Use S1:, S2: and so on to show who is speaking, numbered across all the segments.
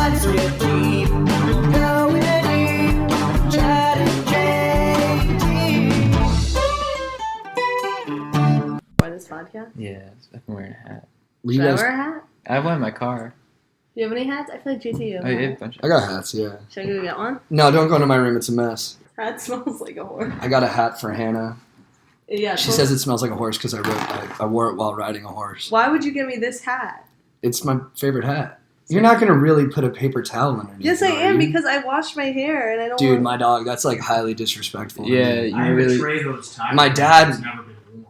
S1: This podcast?
S2: Yeah, I'm wearing a hat.
S1: Should I wear a hat?
S2: I have one in my car.
S1: Do you have any hats? I feel like JT, you have
S2: I
S1: a hat.
S3: got hats, yeah.
S1: Should I go get one?
S3: No, don't go into my room. It's a mess.
S1: Hat smells like a horse.
S3: I got a hat for Hanna.
S1: Yeah.
S3: She says it smells like a horse because I wore it while riding a horse.
S1: Why would you give me this hat?
S3: It's my favorite hat. You're not going to really put a paper towel underneath.
S1: Yes, I am, because I wash my hair and I don't.
S3: Dude, my dog, that's like highly disrespectful.
S2: Yeah, you really.
S3: My dad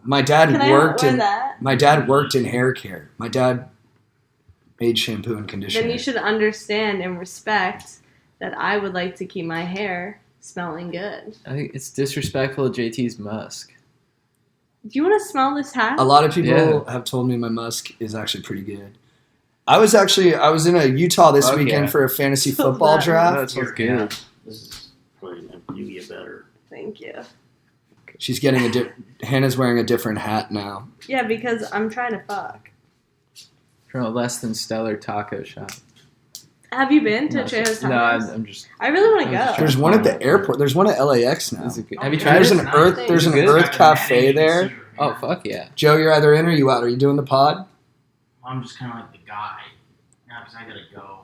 S3: worked in
S1: that?
S3: My dad worked in hair care. My dad made shampoo and conditioner.
S1: Then you should understand and respect that I would like to keep my hair smelling good.
S2: I think it's disrespectful to JT's Musk.
S1: Do you want to smell this hat?
S3: A lot of people have told me my musk is actually pretty good. I was in Utah this weekend for a fantasy football draft.
S2: That good.
S4: This is probably you get better.
S1: Thank you.
S3: She's getting Hannah's wearing a different hat now.
S1: Yeah, because I'm trying to fuck.
S2: From a less than stellar taco shop.
S1: Have you been to Trejo's Tacos?
S2: No, I'm just.
S1: I really want to go.
S3: There's one at the airport. There's one at LAX now.
S2: Have you tried it?
S3: There's an Earth Cafe there.
S2: Oh, fuck yeah.
S3: Joe, you're either in or you out. Are you doing the pod?
S4: I'm just kind of like the guy. Now, because I gotta go.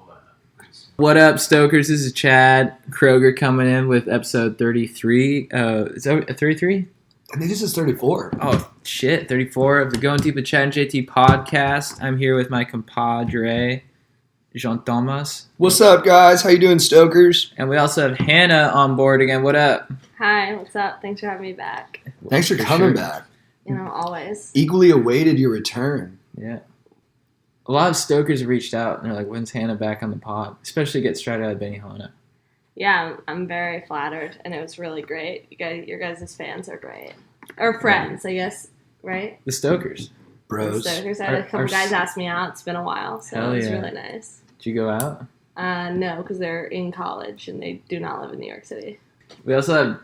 S2: What up, Stokers? This is Chad Kroger coming in with episode 33. Is that 33?
S3: I think this is 34.
S2: Oh, shit. 34 of the Going Deep with Chad and JT podcast. I'm here with my compadre, Jean Thomas.
S3: What's up, guys? How you doing, Stokers?
S2: And we also have Hanna on board again. What up?
S1: Hi, what's up? Thanks for having me back.
S3: Thanks for coming back.
S1: You know, always.
S3: Eagerly awaited your return.
S2: Yeah. A lot of Stokers have reached out and they're like, when's Hanna back on the pod? Especially get straight out of Benihana.
S1: Yeah, I'm very flattered, and it was really great. Your guys' fans are great. Or friends, I guess, right?
S2: The Stokers.
S3: Bros.
S1: The Stokers. I had a couple guys ask me out. It's been a while, so it was really nice.
S2: Did you go out?
S1: No, because they're in college, and they do not live in New York City.
S2: We also have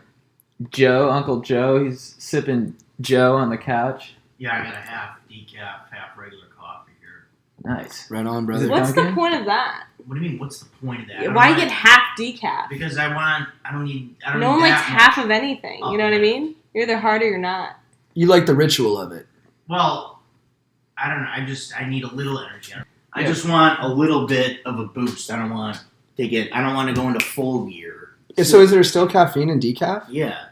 S2: Joe, Uncle Joe. He's sipping Joe on the couch.
S4: Yeah, I got a half decaf, half regular coffee here.
S2: Nice.
S3: Right on, brother.
S1: What's the point of that?
S4: What do you mean? What's the point of that?
S1: Why get half decaf?
S4: Because I don't need.
S1: No one likes half of anything. You know what I mean? You're either hard or you're not.
S3: You like the ritual of it.
S4: Well, I don't know. I need a little energy. I just want a little bit of a boost. I don't want to go into full gear.
S3: So is there still caffeine in decaf?
S4: Yeah.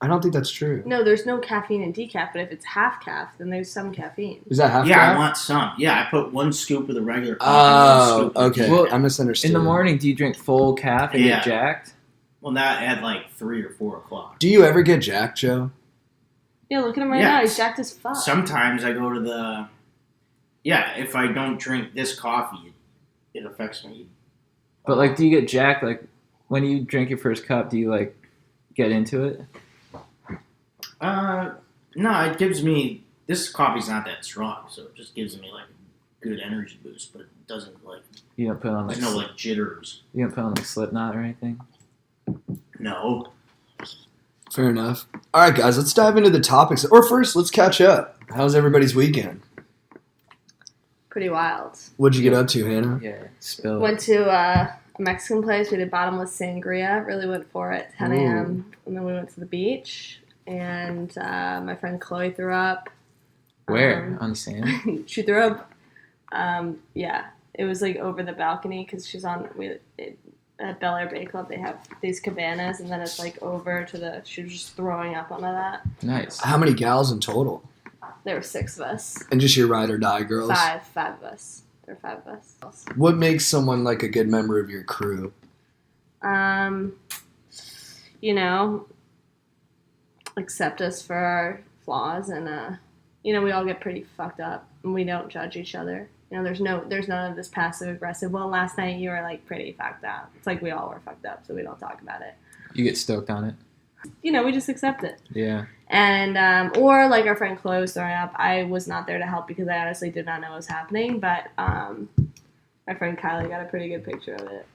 S3: I don't think that's true.
S1: No, there's no caffeine in decaf, but if it's half calf, then there's some caffeine.
S3: Is that half
S4: Yeah,
S3: calf?
S4: I want some. Yeah, I put 1 scoop of the regular coffee.
S3: Oh, okay.
S2: Well,
S3: I misunderstood.
S2: In the morning, do you drink full calf and get jacked?
S4: Well, that at like 3 or 4 o'clock.
S3: Do you ever get jacked, Joe?
S1: Yeah, look at him right now. He's jacked as fuck.
S4: Sometimes I go to the... Yeah, if I don't drink this coffee, it affects me.
S2: But, like, do you get jacked? Like, when you drink your first cup, do you, like, get into it?
S4: No, it gives me... This coffee's not that strong, so it just gives me, like, a good energy boost, but it doesn't, like...
S2: You don't put on, like...
S4: There's no, like, jitters.
S2: You don't put on, like, Slipknot or anything?
S4: No.
S3: Fair enough. All right, guys, let's dive into the topics. Or first, let's catch up. How's everybody's weekend?
S1: Pretty wild.
S3: What'd you get up to, Hanna?
S2: Yeah, spill
S1: Went to a Mexican place. We did bottomless sangria. Really went for it. 10 a.m. And then we went to the beach. And my friend Chloe threw up.
S2: Where? On sand?
S1: She threw up. Yeah. It was like over the balcony because she's on... At Bel Air Bay Club, they have these cabanas, and then it's like over to she was just throwing up onto that.
S2: Nice.
S3: How many gals in total?
S1: There were 6 of us.
S3: And just your ride or die girls?
S1: 5 of us. There were 5 of us.
S3: What makes someone like a good member of your crew?
S1: You know, accept us for our flaws, and you know, we all get pretty fucked up, and we don't judge each other. You know, there's none of this passive aggressive. Well, last night you were like pretty fucked up. It's like we all were fucked up, so we don't talk about it.
S2: You get stoked on it.
S1: You know, we just accept it.
S2: Yeah.
S1: And or like our friend Chloe was throwing up. I was not there to help because I honestly did not know what was happening. But my friend Kylie got a pretty good picture of it.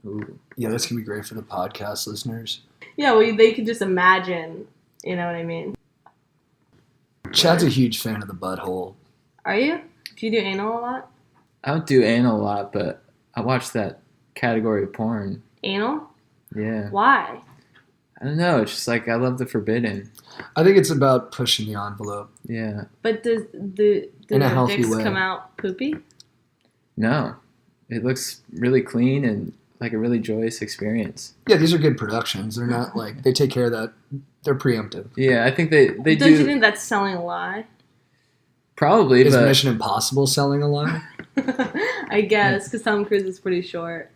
S2: Ooh.
S3: Yeah, this can be great for the podcast listeners.
S1: Yeah, well, they could just imagine. You know what I mean?
S3: Chad's a huge fan of the Butthole.
S1: Are you? Do you do anal a lot?
S2: I don't do anal a lot, but I watched that category of porn.
S1: Anal?
S2: Yeah.
S1: Why?
S2: I don't know. It's just like I love the forbidden.
S3: I think it's about pushing the envelope.
S2: Yeah.
S1: But does the
S3: In a healthy
S1: dicks
S3: way.
S1: come out poopy?
S2: No. It looks really clean and like a really joyous experience.
S3: Yeah, these are good productions. They're not like they take care of that. They're preemptive.
S2: Yeah, I think they
S1: Don't
S2: do.
S1: you think that's selling a lie?
S2: Probably,
S3: Is
S2: but
S3: Mission Impossible selling a lie?
S1: I guess, because Tom Cruise is pretty short.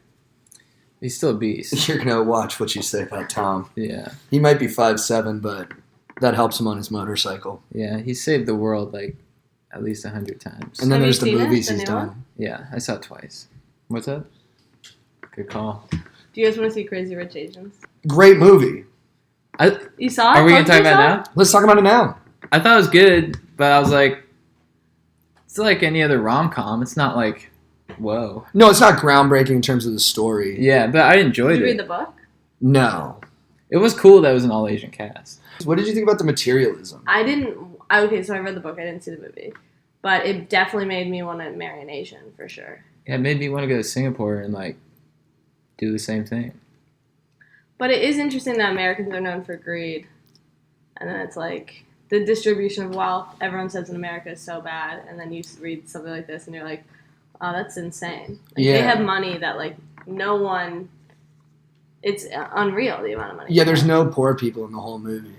S2: he's still a beast.
S3: You're gonna watch what you say about Tom.
S2: Yeah.
S3: He might be 5'7", but that helps him on his motorcycle.
S2: Yeah, he saved the world like at least 100 times.
S3: And then
S1: Have
S3: there's
S1: you
S3: the
S1: seen it,
S3: movies
S1: the
S3: he's
S1: new
S3: done.
S1: one?
S2: Yeah, I saw it twice. What's up? Good call.
S1: Do you guys want to see Crazy Rich Asians?
S3: Great movie.
S1: You saw it?
S2: Are we going to talk
S1: Both of you
S2: about it
S1: saw
S2: now?
S3: Let's talk about it now.
S2: I thought it was good, but I was like, it's like any other rom-com. It's not like, whoa.
S3: No, it's not groundbreaking in terms of the story.
S2: Yeah, but I
S1: Did
S2: enjoyed
S1: you
S2: it.
S1: read the book?
S3: No.
S2: It was cool that it was an all-Asian cast.
S3: What did you think about the materialism?
S1: I didn't. Okay, so I read the book. I didn't see the movie. But it definitely made me want to marry an Asian, for sure.
S2: Yeah, it made me want to go to Singapore and like do the same thing.
S1: But it is interesting that Americans are known for greed. And then it's like the distribution of wealth, everyone says in America is so bad. And then you read something like this and you're like, oh, that's insane. Like,
S3: Yeah.
S1: They have money that, like, no one, it's unreal, the amount of money.
S3: Yeah, there's no poor people in the whole movie.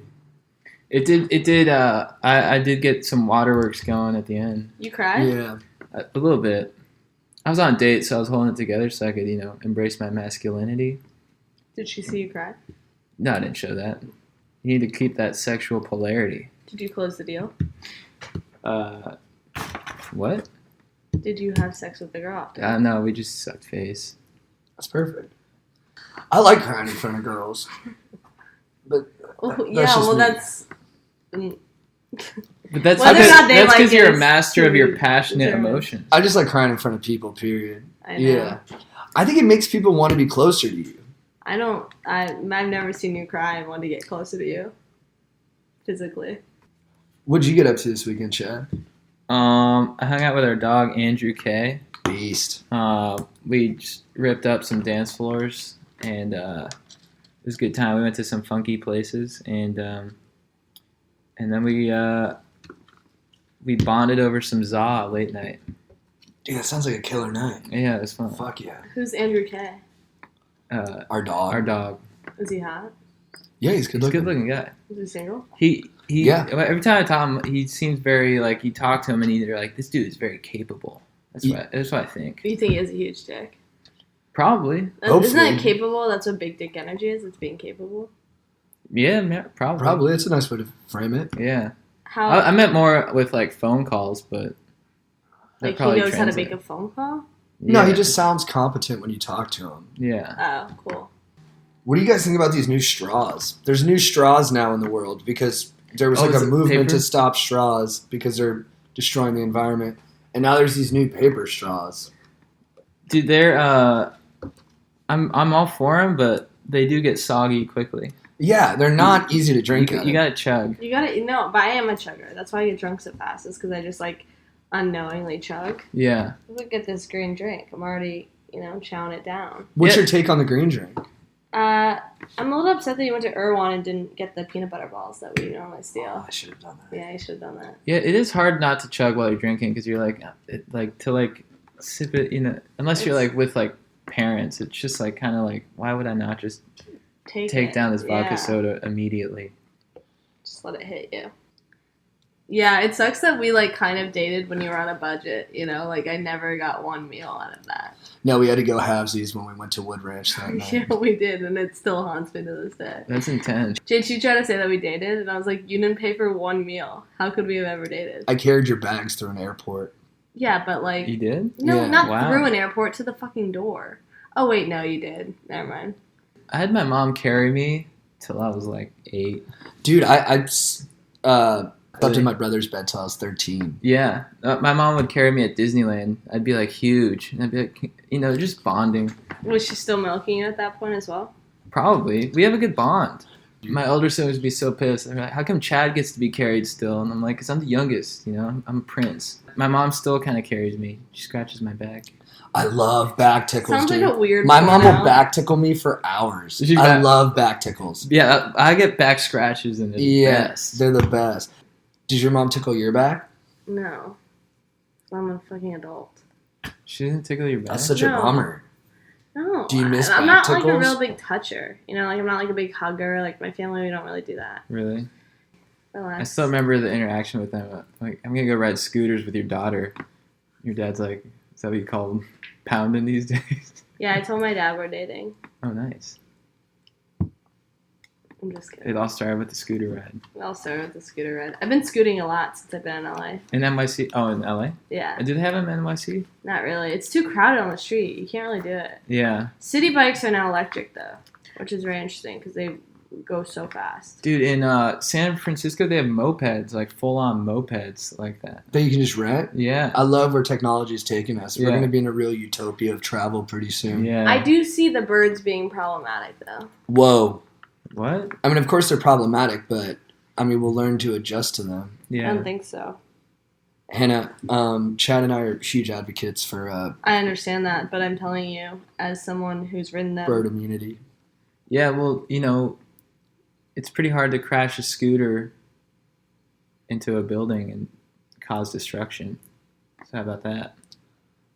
S2: It did, I did get some waterworks going at the end.
S1: You cried?
S3: Yeah.
S2: A little bit. I was on a date, so I was holding it together so I could, embrace my masculinity.
S1: Did she see you cry?
S2: No, I didn't show that. You need to keep that sexual polarity.
S1: Did you close the deal?
S2: What?
S1: Did you have sex with the girl after?
S2: No, we just sucked face.
S3: That's perfect. I like crying in front of girls. But
S1: Well,
S3: that's
S1: yeah,
S3: just
S1: well,
S3: me.
S1: that's...
S2: But that's
S1: Whether or not they
S2: that's
S1: like
S2: because
S1: it
S2: you're a
S1: is
S2: master of
S1: to
S2: your
S1: be
S2: passionate
S1: determined.
S2: emotions.
S3: I just like crying in front of people, period.
S1: I know.
S3: Yeah. I think it makes people want to be closer to you.
S1: I've never seen you cry and want to get closer to you. Physically.
S3: What'd you get up to this weekend, Chad?
S2: I hung out with our dog Andrew K.
S3: Beast.
S2: We just ripped up some dance floors, and it was a good time. We went to some funky places, and then we bonded over some za late night.
S3: Dude, that sounds like a killer night.
S2: Yeah, it was fun.
S3: Fuck yeah.
S1: Who's Andrew K?
S3: Our dog.
S2: Our dog.
S1: Is he hot?
S3: Yeah, he's good
S2: He's a
S3: looking.
S2: good-looking guy.
S1: Is he single?
S2: He
S3: Yeah.
S2: Every time I talk to him, he seems very like you talk to him and you're like, this dude is very capable. That's what I think.
S1: You think he has a huge dick?
S2: Probably.
S1: Isn't that
S3: Hopefully.
S1: capable? That's what big dick energy is. It's being capable.
S2: Yeah, probably.
S3: Probably. It's a nice way to frame it.
S2: Yeah.
S1: How?
S2: I meant more with like phone calls, but that
S1: like he
S2: probably
S1: knows how to
S2: translate.
S1: make a phone call.
S3: No,
S2: Yeah.
S3: he just sounds competent when you talk to him.
S2: Yeah.
S1: Oh, cool.
S3: What do you guys think about these new straws? There's new straws now in the world because there was like
S2: is
S3: a
S2: it
S3: movement
S2: paper?
S3: to stop straws because they're destroying the environment. And now there's these new paper straws.
S2: Dude, they're I'm all for them, but they do get soggy quickly.
S3: Yeah, they're not easy to drink.
S2: You gotta chug.
S1: You gotta no, but I am a chugger. That's why I get drunk so fast. Is because I just like unknowingly chug.
S2: Yeah.
S1: Look at this green drink. I'm already chowing it down.
S3: What's
S2: Yeah.
S3: your take on the green drink?
S1: I'm a little upset that you went to Irwan and didn't get the peanut butter balls that we normally steal.
S3: I should have done that.
S1: Yeah, you should have done that.
S2: Yeah, it is hard not to chug while you're drinking because you're like sip it, unless you're like with like parents. It's just like kind of like, why would I not just take
S1: it.
S2: down this vodka
S1: Yeah.
S2: soda immediately?
S1: Just let it hit you. Yeah, it sucks that we like kind of dated when you were on a budget. Like I never got one meal out of that.
S3: No, we had to go halvesies when we went to Wood Ranch that night.
S1: Yeah, we did, and it still haunts me to this day.
S2: That's intense.
S1: Jade, she tried to say that we dated, and I was like, you didn't pay for one meal. How could we have ever dated?
S3: I carried your bags through an airport.
S1: Yeah, but like,
S2: You did?
S1: no,
S3: Yeah.
S1: not
S2: Wow.
S1: through an airport to the fucking door. Oh wait, no, you did. Never mind.
S2: I had my mom carry me till I was like 8.
S3: Dude, I slept
S2: Really?
S3: in my brother's bed till I was 13.
S2: Yeah, my mom would carry me at Disneyland. I'd be like huge, and I'd be like, just bonding.
S1: Was she still milking you at that point as well?
S2: Probably, we have a good bond. My older siblings would be so pissed. They're like, how come Chad gets to be carried still? And I'm like, because I'm the youngest, you know? I'm a prince. My mom still kind of carries me. She scratches my back.
S3: I love back tickles,
S1: Sounds
S3: dude.
S1: like a weird
S3: My mom
S1: porno.
S3: will back tickle me for hours. I love back tickles.
S2: Yeah, I get back scratches and they're the best.
S3: They're the best. Does your mom tickle your back?
S1: No. I'm a fucking adult.
S2: She didn't tickle your back?
S3: That's such a bummer.
S1: No.
S3: Do you miss
S1: I'm
S3: back
S1: not
S3: tickles?
S1: like a real big toucher. You know, like I'm not like a big hugger. Like my family, we don't really do that.
S2: Really?
S1: Relax.
S2: I still remember the interaction with them. Like, I'm going to go ride scooters with your daughter. Your dad's like, is that what you call them? Pounding these days?
S1: Yeah, I told my dad we're dating.
S2: Oh, nice.
S1: I'm just kidding.
S2: It all started with the scooter ride.
S1: It all started with the scooter ride. I've been scooting a lot since I've been in LA.
S2: In NYC? Oh, in LA?
S1: Yeah.
S2: Do they have them in NYC?
S1: Not really. It's too crowded on the street. You can't really do it.
S2: Yeah.
S1: City bikes are now electric, though, which is very interesting because they go so fast.
S2: Dude, in San Francisco, they have mopeds, like full-on mopeds like that.
S3: That you can just rent?
S2: Yeah.
S3: I love where technology is taking us. We're
S2: Yeah.
S3: going to be in a real utopia of travel pretty soon.
S2: Yeah.
S1: I do see the birds being problematic, though.
S3: Whoa.
S2: What?
S3: I mean, of course they're problematic, but, I mean, we'll learn to adjust to them.
S2: Yeah.
S1: I don't think so.
S3: Hannah, Chad and I are huge advocates for
S1: I understand that, but I'm telling you, as someone who's ridden them,
S3: bird immunity.
S2: Yeah, well, you know, it's pretty hard to crash a scooter into a building and cause destruction. So how about that?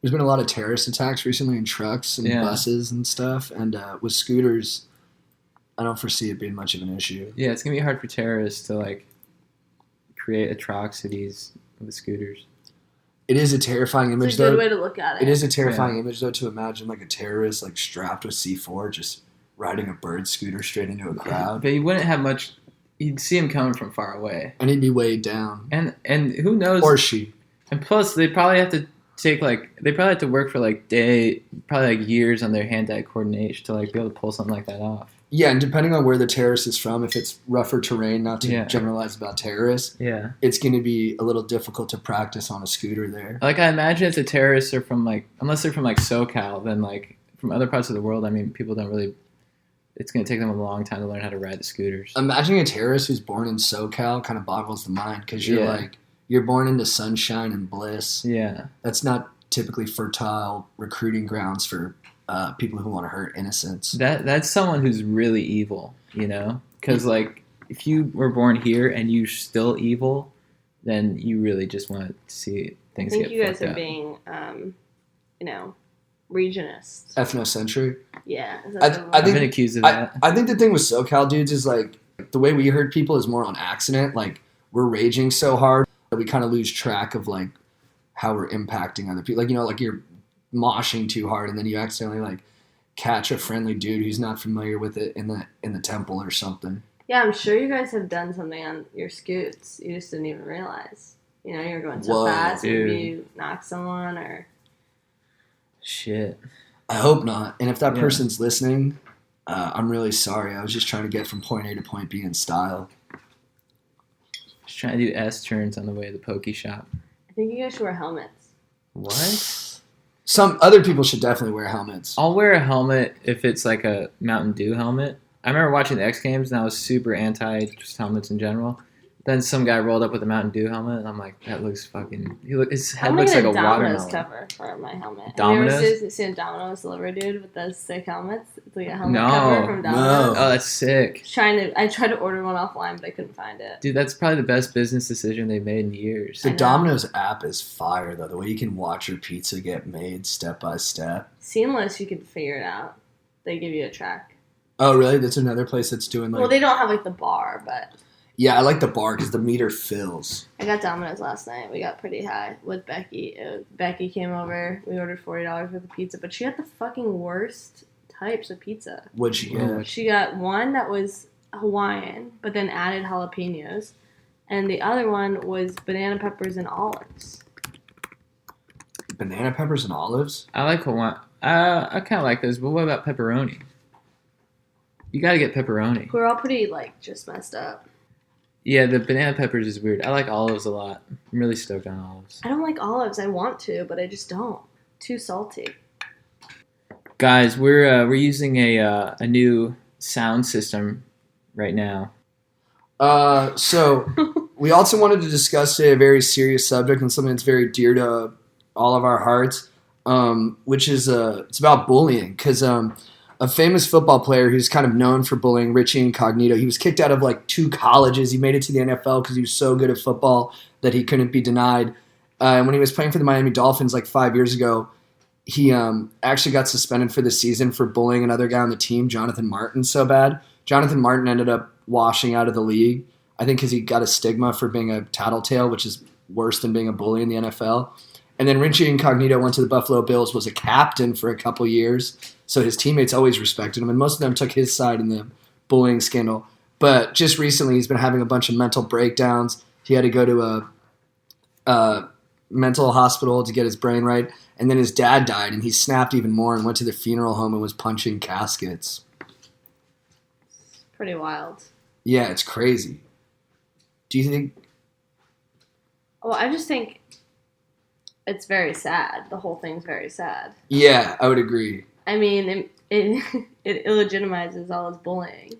S3: There's been a lot of terrorist attacks recently in trucks and buses and stuff, and with scooters, I don't foresee it being much of an issue.
S2: Yeah, it's going to be hard for terrorists to, like, create atrocities with scooters.
S3: It is a terrifying image,
S1: it's a good way to look at it.
S3: It is a terrifying image, though, to imagine, like, a terrorist, like, strapped with C4 just riding a bird scooter straight into a crowd.
S2: But you wouldn't have much... You'd see him coming from far away.
S3: And he'd be weighed down.
S2: And who knows...
S3: Or she.
S2: And plus, they probably have to take, like... They probably have to work for, like, probably, like, years on their hand-eye coordination to, like, be able to pull something like that off.
S3: Yeah, and depending on where the terrorist is from, if it's rougher terrain, not to generalize about terrorists, it's going to be a little difficult to practice on a scooter there.
S2: Like, I imagine if the terrorists are from, like... Unless they're from, like, SoCal, then, like, from other parts of the world, I mean, people don't really... It's going to take them a long time to learn how to ride the scooters.
S3: Imagining a terrorist who's born in SoCal kind of boggles the mind because you're like, you're born into sunshine and bliss.
S2: Yeah.
S3: That's not typically fertile recruiting grounds for people who want to hurt innocents.
S2: That's someone who's really evil, you know? Because, like, if you were born here and you're still evil, then you really just want to see things get fucked up.
S1: I think you guys are being, you know, regionist.
S3: Ethnocentric?
S1: Yeah.
S2: I've been accused of that.
S3: I think the thing with SoCal dudes is, like, the way we hurt people is more on accident. Like, we're raging so hard that we kind of lose track of, like, how we're impacting other people. Like, you know, like you're moshing too hard and then you accidentally, like, catch a friendly dude who's not familiar with it in the temple or something.
S1: Yeah, I'm sure you guys have done something on your scoots. You just didn't even realize. You know, you're going so fast.
S2: Dude.
S1: Maybe you knock someone or...
S2: Shit.
S3: I hope not. And if that person's listening, I'm really sorry. I was just trying to get from point A to point B in style.
S2: Just trying to do S-turns on the way to the Poke Shop.
S1: I think you guys should wear helmets.
S2: What?
S3: Some other people should definitely wear helmets.
S2: I'll wear a helmet if it's like a Mountain Dew helmet. I remember watching the X Games and I was super anti just helmets in general. Then some guy rolled up with a Mountain Dew helmet and I'm like, that looks fucking... His head looks like a watermelon.
S1: I'm cover for my helmet.
S2: Domino's?
S1: Have you ever seen a Domino's delivery dude with those sick helmets? It's like a helmet cover from Domino's.
S2: Oh, that's sick.
S1: I tried to order one offline, but I couldn't find it.
S2: Dude, that's probably the best business decision they've made in years.
S3: The Domino's app is fire, though. The way you can watch your pizza get made step by step.
S1: Seamless, you can figure it out. They give you a track.
S3: Oh, really? That's another place that's doing like...
S1: Well, they don't have like the bar, but...
S3: Yeah, I like the bar because the meter fills.
S1: I got Domino's last night. We got pretty high with Becky. Becky came over. We ordered $40 worth of pizza, but she got the fucking worst types of pizza.
S3: What'd she get?
S1: She got one that was Hawaiian, but then added jalapenos, and the other one was banana peppers and olives.
S3: Banana peppers and olives?
S2: I like Hawaiian. I kind of like those, but what about pepperoni? You gotta get pepperoni.
S1: We're all pretty, like, just messed up.
S2: Yeah, the banana peppers is weird. I like olives a lot. I'm really stoked on olives.
S1: I don't like olives. I want to, but I just don't. Too salty.
S2: Guys, we're using a new sound system right now.
S3: So we also wanted to discuss a very serious subject and something that's very dear to all of our hearts, which is it's about bullying. Because a famous football player who's kind of known for bullying, Richie Incognito, he was kicked out of like 2 colleges. He made it to the NFL because he was so good at football that he couldn't be denied. And when he was playing for the Miami Dolphins like 5 years ago, he actually got suspended for the season for bullying another guy on the team, Jonathan Martin, so bad. Jonathan Martin ended up washing out of the league, I think because he got a stigma for being a tattletale, which is worse than being a bully in the NFL. And then Richie Incognito went to the Buffalo Bills, was a captain for a couple years, so his teammates always respected him, and most of them took his side in the bullying scandal. But just recently, he's been having a bunch of mental breakdowns. He had to go to a mental hospital to get his brain right, and then his dad died, and he snapped even more and went to the funeral home and was punching caskets.
S1: Pretty wild.
S3: Yeah, it's crazy. Do you think...
S1: Well, I just think it's very sad. The whole thing's very sad.
S3: Yeah, I would agree.
S1: I mean, it illegitimizes all his bullying.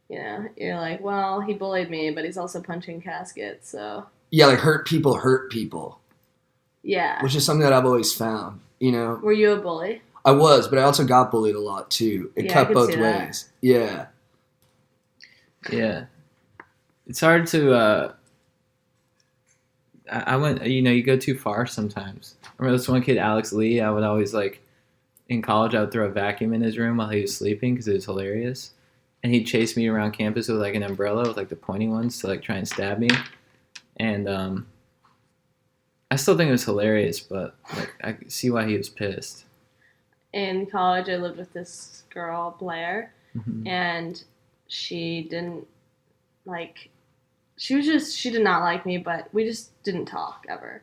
S1: You know, you're like, well, he bullied me, but he's also punching caskets, so...
S3: Yeah, like hurt people.
S1: Yeah.
S3: Which is something that I've always found, you know?
S1: Were you a bully?
S3: I was, but I also got bullied a lot, too. It cut both ways. Yeah.
S2: Yeah. It's hard to, I went, you go too far sometimes. I remember this one kid, Alex Lee, I would always, like, in college, I would throw a vacuum in his room while he was sleeping because it was hilarious. And he'd chase me around campus with, like, an umbrella with, like, the pointy ones to, like, try and stab me. And, I still think it was hilarious, but, like, I could see why he was pissed.
S1: In college, I lived with this girl, Blair,
S2: Mm-hmm.
S1: and she didn't, like, she did not like me, but we just didn't talk ever.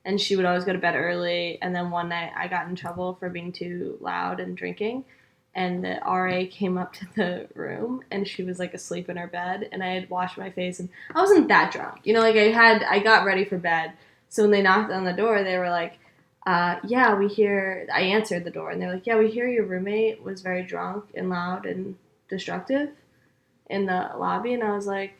S1: And she would always go to bed early, and then one night I got in trouble for being too loud and drinking, and the RA came up to the room, and she was, like, asleep in her bed, and I had washed my face, and I wasn't that drunk. You know, like, I got ready for bed, so when they knocked on the door, they were like, yeah, we hear, I answered the door, and they were like, yeah, we hear your roommate was very drunk and loud and destructive in the lobby, and I was like,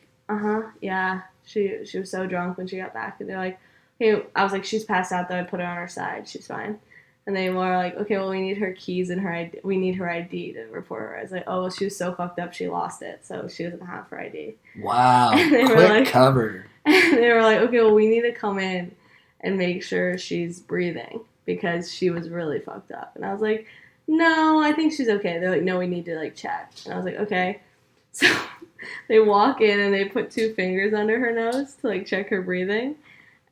S1: yeah, she was so drunk when she got back, and they're like, okay, I was like, she's passed out though, I put her on her side, she's fine. And they were like, okay, well, we need her keys and we need her ID to report her. I was like, oh, well, she was so fucked up, she lost it, so she doesn't have her ID.
S3: Wow,
S1: quick
S3: like, cover.
S1: And they were like, okay, well, we need to come in and make sure she's breathing because she was really fucked up. And I was like, no, I think she's okay. They're like, no, we need to, like, check. And I was like, okay. So they walk in and they put 2 fingers under her nose to, like, check her breathing.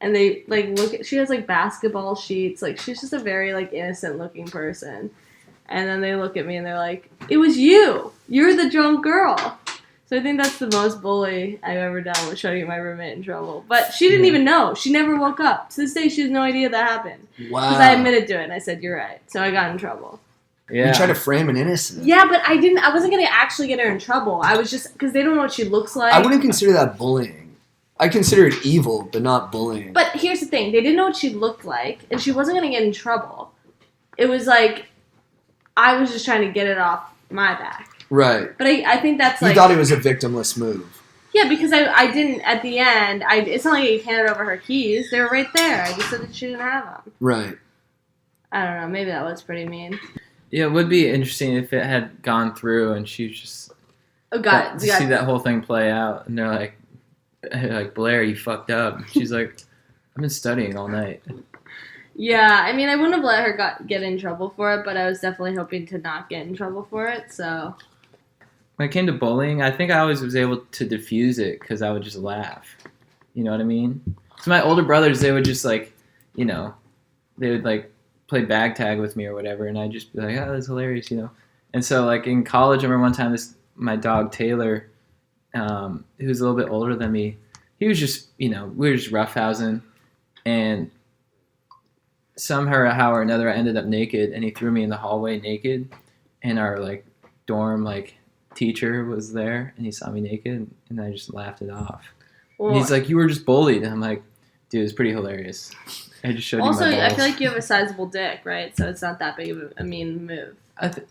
S1: And they, like, she has, like, basketball sheets. Like, she's just a very, like, innocent-looking person. And then they look at me and they're like, it was you! You're the drunk girl! So I think that's the most bully I've ever done, was trying to get my roommate in trouble. But she didn't even know. She never woke up. To this day, she has no idea that happened.
S3: Wow.
S1: Because I admitted to it, and I said, you're right. So I got in trouble.
S2: Yeah.
S3: You try to frame an innocent.
S1: Yeah, but I wasn't going to actually get her in trouble. I was just, because they don't know what she looks like.
S3: I wouldn't consider that bullying. I consider it evil, but not bullying.
S1: But here's the thing. They didn't know what she looked like, and she wasn't going to get in trouble. It was like, I was just trying to get it off my back.
S3: Right.
S1: But I think that's like...
S3: You thought it was a victimless move.
S1: Yeah, because I didn't, at the end, it's not like I handed over her keys. They were right there. I just said that she didn't have them.
S3: Right.
S1: I don't know. Maybe that was pretty mean.
S2: Yeah, it would be interesting if it had gone through and she just...
S1: to
S2: see that whole thing play out, and they're like, Blair, you fucked up. She's like, I've been studying all night.
S1: Yeah, I mean, I wouldn't have let her get in trouble for it, but I was definitely hoping to not get in trouble for it, so...
S2: When it came to bullying, I think I always was able to diffuse it because I would just laugh. You know what I mean? So my older brothers, they would just, like, you know, they would, like, play bag tag with me or whatever, and I'd just be like, oh, that's hilarious, you know? And so, like, in college, I remember one time my dog, Taylor, who's a little bit older than me, he was just, you know, we were just roughhousing, and somehow or another, I ended up naked, and he threw me in the hallway naked, and our, like, dorm, like, teacher was there, and he saw me naked, and I just laughed it off. Well, and he's like, you were just bullied, and I'm like, dude, it's pretty hilarious. I just showed you my balls.
S1: Also, I feel like you have a sizable dick, right? So it's not that big of a mean move.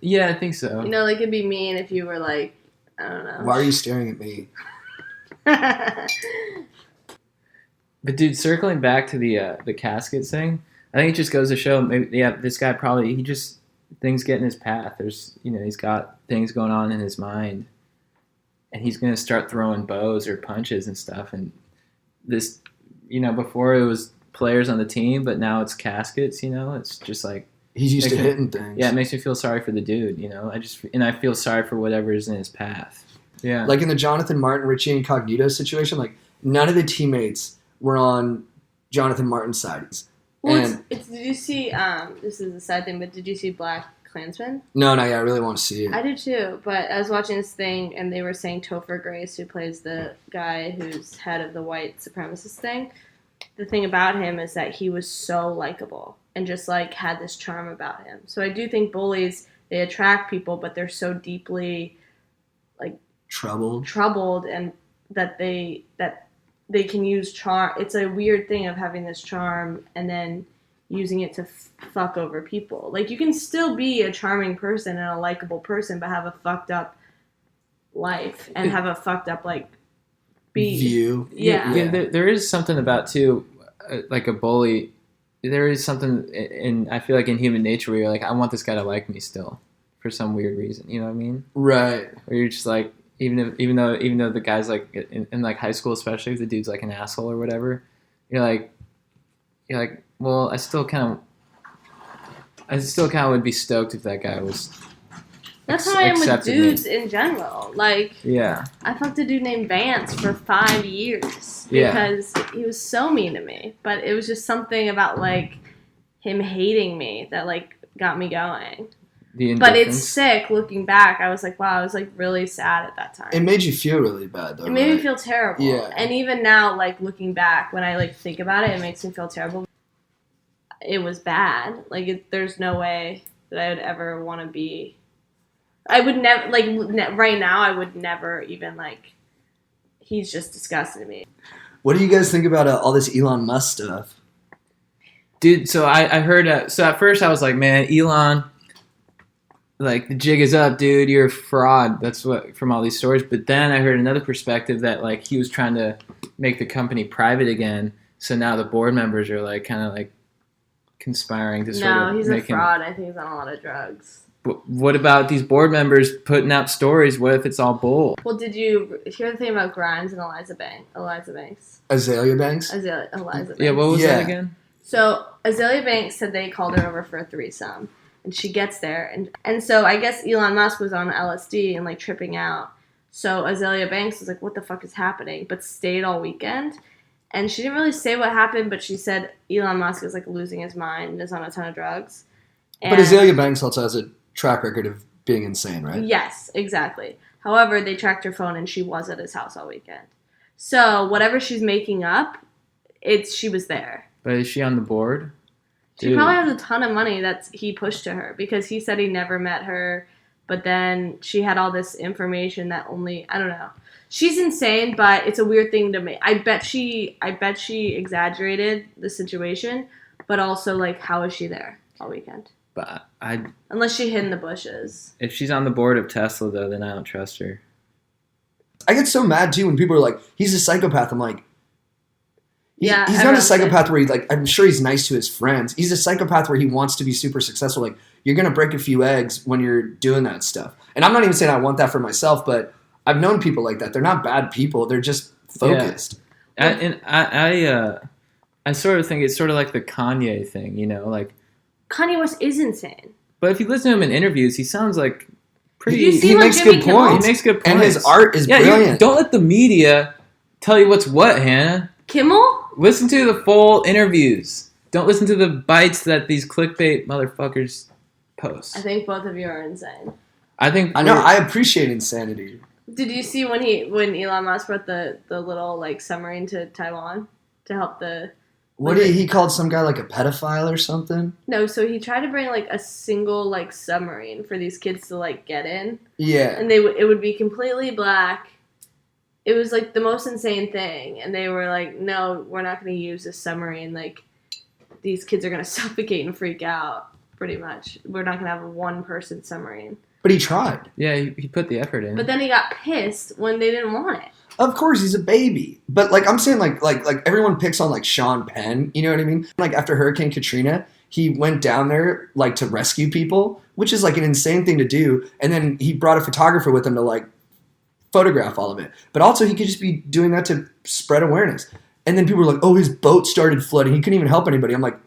S2: Yeah, I think so.
S1: You know, like, it'd be mean if you were, like, I don't know.
S3: Why are you staring at me?
S2: But dude, circling back to the casket thing, I think it just goes to show maybe this guy probably things get in his path. There's he's got things going on in his mind, and he's gonna start throwing bows or punches and stuff. And this, before it was players on the team, but now it's caskets. It's just like
S3: he's used to hitting things.
S2: Yeah, it makes me feel sorry for the dude. I feel sorry for whatever is in his path. Yeah,
S3: like in the Jonathan Martin, Richie Incognito situation, like none of the teammates were on Jonathan Martin's side.
S1: Well, did you see? This is a side thing, but did you see Black Klansman?
S3: No, I really want to see it.
S1: I did too, but I was watching this thing, and they were saying Topher Grace, who plays the guy who's head of the white supremacist thing. The thing about him is that he was so likable and just like had this charm about him. So I do think bullies, they attract people, but they're so deeply like troubled, and that they can use charm. It's a weird thing of having this charm and then using it to fuck over people. Like, you can still be a charming person and a likable person, but have a fucked up life and have a fucked up,
S3: view.
S1: Yeah.
S2: There is something about, too, like a bully. There is something I feel like in human nature where you're like, I want this guy to like me still for some weird reason. You know what I mean?
S3: Right.
S2: Where you're just like, even though the guy's like in like high school, especially if the dude's like an asshole or whatever, you're like, well, I still kind of would be stoked if that guy was.
S1: That's how I am with dudes in general. Like,
S2: yeah,
S1: I fucked a dude named Vance for 5 years because he was so mean to me. But it was just something about like him hating me that like got me going. But it's sick looking back. I was like, wow, I was like really sad at that time.
S3: It made you feel really bad though.
S1: It made me feel terrible.
S3: Yeah.
S1: And even now, like looking back, when I like think about it, it makes me feel terrible. It was bad. Like there's no way that I would ever want to be. I would never right now. I would never even like. He's just disgusting to me.
S3: What do you guys think about all this Elon Musk stuff?
S2: Dude, so I heard. So at first I was like, man, Elon. Like, the jig is up, dude. You're a fraud. That's what from all these stories. But then I heard another perspective that like he was trying to make the company private again. So now the board members are like kind of like conspiring to sort of.
S1: No, he's a fraud. I think he's on a lot of drugs.
S2: But what about these board members putting out stories? What if it's all bull?
S1: Well, did you hear the thing about Grimes and Eliza Banks?
S3: Azalea Banks.
S1: Eliza Banks.
S2: Yeah, what was that again?
S1: So Azalea Banks said they called her over for a threesome. And she gets there, and so I guess Elon Musk was on LSD and like tripping out. So Azalea Banks was like, "What the fuck is happening?" But stayed all weekend, and she didn't really say what happened. But she said Elon Musk is like losing his mind and is on a ton of drugs.
S3: But Azalea Banks also has a track record of being insane, right?
S1: Yes, exactly. However, they tracked her phone, and she was at his house all weekend. So whatever she's making up, she was there.
S2: But is she on the board?
S1: She probably has a ton of money that he pushed to her because he said he never met her, but then she had all this information that I don't know. She's insane, but it's a weird thing to me. I bet she exaggerated the situation, but also like how is she there all weekend?
S2: But
S1: unless she hid in the bushes.
S2: If she's on the board of Tesla though, then I don't trust her.
S3: I get so mad too when people are like, he's a psychopath. I'm like, he's not a psychopath where I'm sure he's nice to his friends. He's a psychopath where he wants to be super successful. Like, you're going to break a few eggs when you're doing that stuff. And I'm not even saying I want that for myself, but I've known people like that. They're not bad people. They're just focused.
S2: Yeah. I sort of think it's sort of like the Kanye thing, like.
S1: Kanye West is insane.
S2: But if you listen to him in interviews, he sounds like pretty.
S3: He makes good points.
S2: He makes good points.
S3: And his art is brilliant.
S2: Don't let the media tell you what's what, Hannah.
S1: Kimmel?
S2: Listen to the full interviews. Don't listen to the bites that these clickbait motherfuckers post.
S1: I think both of you are insane.
S3: I know. I appreciate insanity.
S1: Did you see when Elon Musk brought the little like submarine to Taiwan to help the?
S3: What did he called some guy like a pedophile or something?
S1: No, so he tried to bring like a single like submarine for these kids to like get in.
S3: Yeah.
S1: And it would be completely black. It was like the most insane thing, and they were like, "No, we're not going to use this submarine. Like, these kids are going to suffocate and freak out pretty much. We're not gonna have a one-person submarine.
S3: But he tried.
S2: Yeah, he put the effort in.
S1: But then he got pissed when they didn't want it.
S3: Of course, he's a baby. But like I'm saying, like everyone picks on like Sean Penn. You know what I mean? Like after Hurricane Katrina, he went down there like to rescue people, which is like an insane thing to do. And then he brought a photographer with him to like photograph all of it. But also he could just be doing that to spread awareness. And then people were like, oh, his boat started flooding. He couldn't even help anybody. I'm like,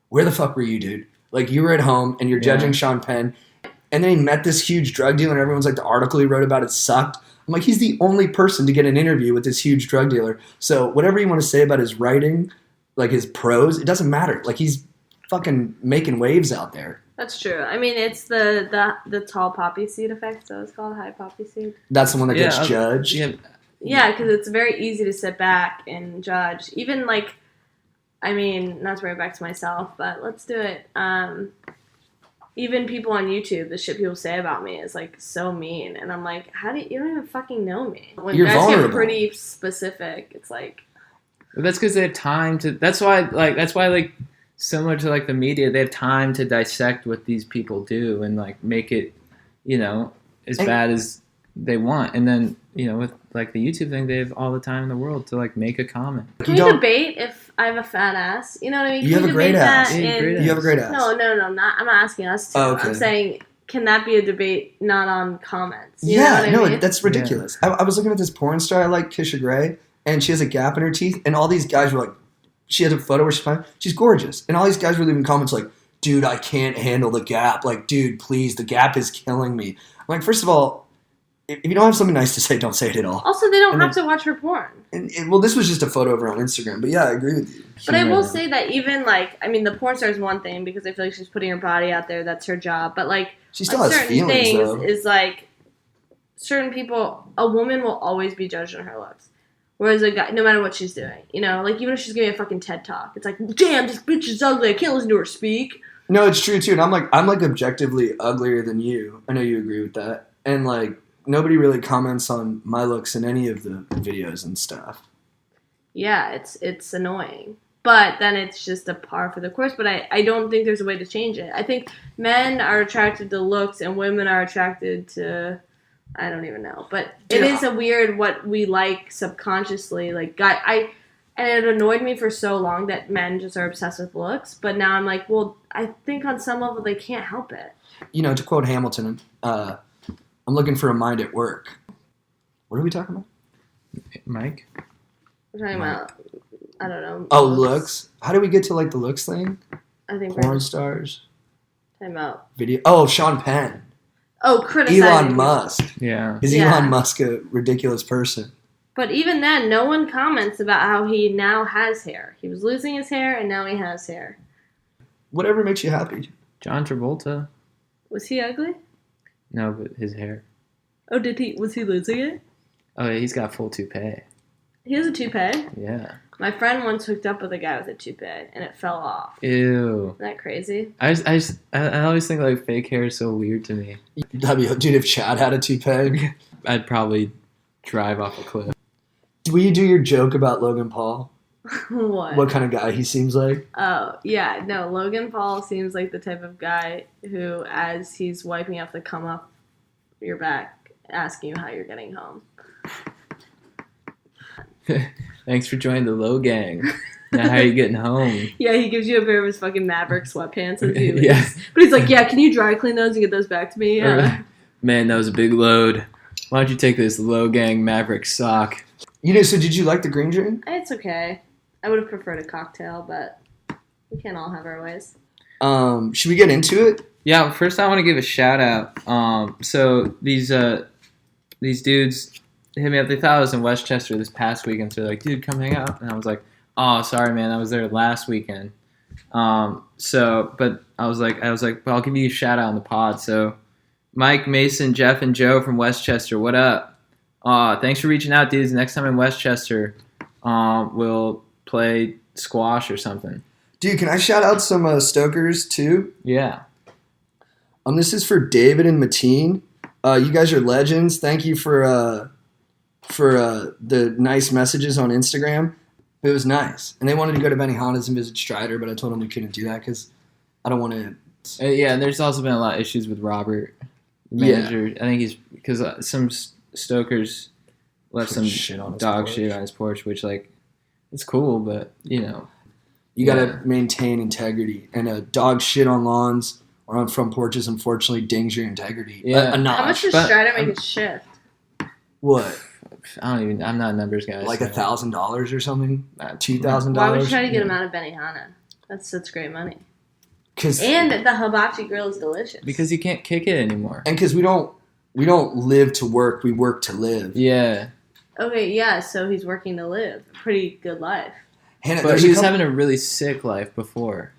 S3: where the fuck were you, dude? Like you were at home and you're judging Sean Penn. And then he met this huge drug dealer and everyone's like, the article he wrote about it sucked. I'm like, he's the only person to get an interview with this huge drug dealer. So whatever you want to say about his writing, like his prose, it doesn't matter. Like he's fucking making waves out there.
S1: That's true. I mean, it's the tall poppy seed effect, so it's called high poppy seed.
S3: That's the one that gets judged.
S1: Yeah, because it's very easy to sit back and judge. Even like, I mean, not to bring it back to myself, but let's do it. Even people on YouTube, the shit people say about me is like so mean, and I'm like, how do you don't even fucking know me? When
S3: You're
S1: guys
S3: vulnerable.
S1: get pretty specific, it's like.
S2: That's because they have time to. That's why similar to like the media, they have time to dissect what these people do and like make it, as bad as they want. And then with like the YouTube thing, they have all the time in the world to like make a comment.
S1: Can we debate if I have a fat ass? You know what I mean?
S3: You have a great ass.
S2: You
S3: have a great ass.
S1: No, I'm not asking us to.
S3: Oh, okay.
S1: I'm saying, can that be a debate not on comments? You know what I mean?
S3: That's ridiculous. Yeah. I was looking at this porn star I like, Kisha Gray, and she has a gap in her teeth, and all these guys were like, she has a photo where she's fine. She's gorgeous. And all these guys were leaving comments like, dude, I can't handle the gap. Like, dude, please, the gap is killing me. I'm like, first of all, if you don't have something nice to say, don't say it at all.
S1: Also, they don't have to watch her porn.
S3: Well, this was just a photo of her on Instagram. But yeah, I agree with you.
S1: But I will say that even the porn star is one thing because I feel like she's putting her body out there. That's her job. But like,
S3: she still has
S1: certain
S3: feelings,
S1: things
S3: though.
S1: is like, certain people, a woman will always be judged on her looks. Whereas a guy, no matter what she's doing, like even if she's giving a fucking TED talk, it's like, damn, this bitch is ugly. I can't listen to her speak. No,
S3: it's true too. And I'm like objectively uglier than you. I know you agree with that. And like nobody really comments on my looks in any of the videos and stuff.
S1: Yeah, it's annoying. But then it's just a par for the course. But I don't think there's a way to change it. I think men are attracted to looks and women are attracted to. I don't even know, but it is a weird what we like subconsciously. Like, and it annoyed me for so long that men just are obsessed with looks. But now I'm like, well, I think on some level they can't help it.
S3: To quote Hamilton, I'm looking for a mind at work. What are we talking about?
S2: Mike?
S1: We're talking about, I don't know.
S3: Oh, looks. How do we get to like the looks thing?
S1: I think
S3: porn stars.
S1: Talking about
S3: video. Oh, Sean Penn.
S1: Oh, criticizing
S3: Elon Musk.
S2: Yeah.
S3: Is Elon Musk a ridiculous person?
S1: But even then, no one comments about how he now has hair. He was losing his hair, and now he has hair.
S3: Whatever makes you happy.
S2: John Travolta.
S1: Was he ugly?
S2: No, but his hair.
S1: Oh, was he losing it?
S2: Oh, yeah, he's got full toupee.
S1: He has a toupee?
S2: Yeah.
S1: My friend once hooked up with a guy with a toupee, and it fell off.
S2: Ew.
S1: Isn't that crazy?
S2: I always think like fake hair is so weird to me.
S3: Dude, if Chad had a toupee,
S2: I'd probably drive off a cliff.
S3: Will you do your joke about Logan Paul?
S1: What?
S3: What kind of guy he seems like?
S1: Oh, yeah. No, Logan Paul seems like the type of guy who, as he's wiping off the cum off your back, asking you how you're getting home.
S2: Thanks for joining the Low Gang. Now how are you getting home?
S1: Yeah, he gives you a pair of his fucking Maverick sweatpants as he leaves.
S2: Yeah.
S1: But he's like, yeah, can you dry clean those and get those back to me? Yeah.
S2: Man, that was a big load. Why don't you take this Low Gang Maverick sock?
S3: So did you like the green drink?
S1: It's okay. I would have preferred a cocktail, but we can't all have our ways.
S3: Should we get into it?
S2: Yeah, first I want to give a shout out. So these dudes hit me up. They thought I was in Westchester this past weekend, so they're like, dude, come hang out. And I was like, oh, sorry, man, I was there last weekend. But I was like, well, I'll give you a shout out on the pod. So Mike, Mason, Jeff, and Joe from Westchester, what up? Thanks for reaching out, dudes. Next time in Westchester, we'll play squash or something.
S3: Dude, can I shout out some Stokers too?
S2: Yeah.
S3: This is for David and Mateen. You guys are legends. Thank you for the nice messages on Instagram. It was nice. And they wanted to go to Benihana's and visit Strider, but I told them we couldn't do that because I don't want to nuts.
S2: Yeah, and there's also been a lot of issues with Robert, the manager. I think he's because some stokers left some
S3: shit on his
S2: dog
S3: porch.
S2: shit on his porch, which like it's cool, but you know,
S3: you gotta maintain integrity, and a dog shit on lawns or on front porches unfortunately dings your integrity.
S2: Yeah.
S3: A notch.
S1: How much does Strider make his shift?
S3: What?
S2: I'm not a numbers guy.
S3: Like
S2: so.
S3: $1,000 or something? $2,000?
S1: Why would you try to get him out of Benihana? That's such great money. And the hibachi grill is delicious.
S2: Because you can't kick it anymore.
S3: And because we don't live to work, we work to live.
S2: Yeah.
S1: Okay, yeah, so he's working to live. A pretty good life.
S3: Hanna,
S2: but he was having a really sick life before.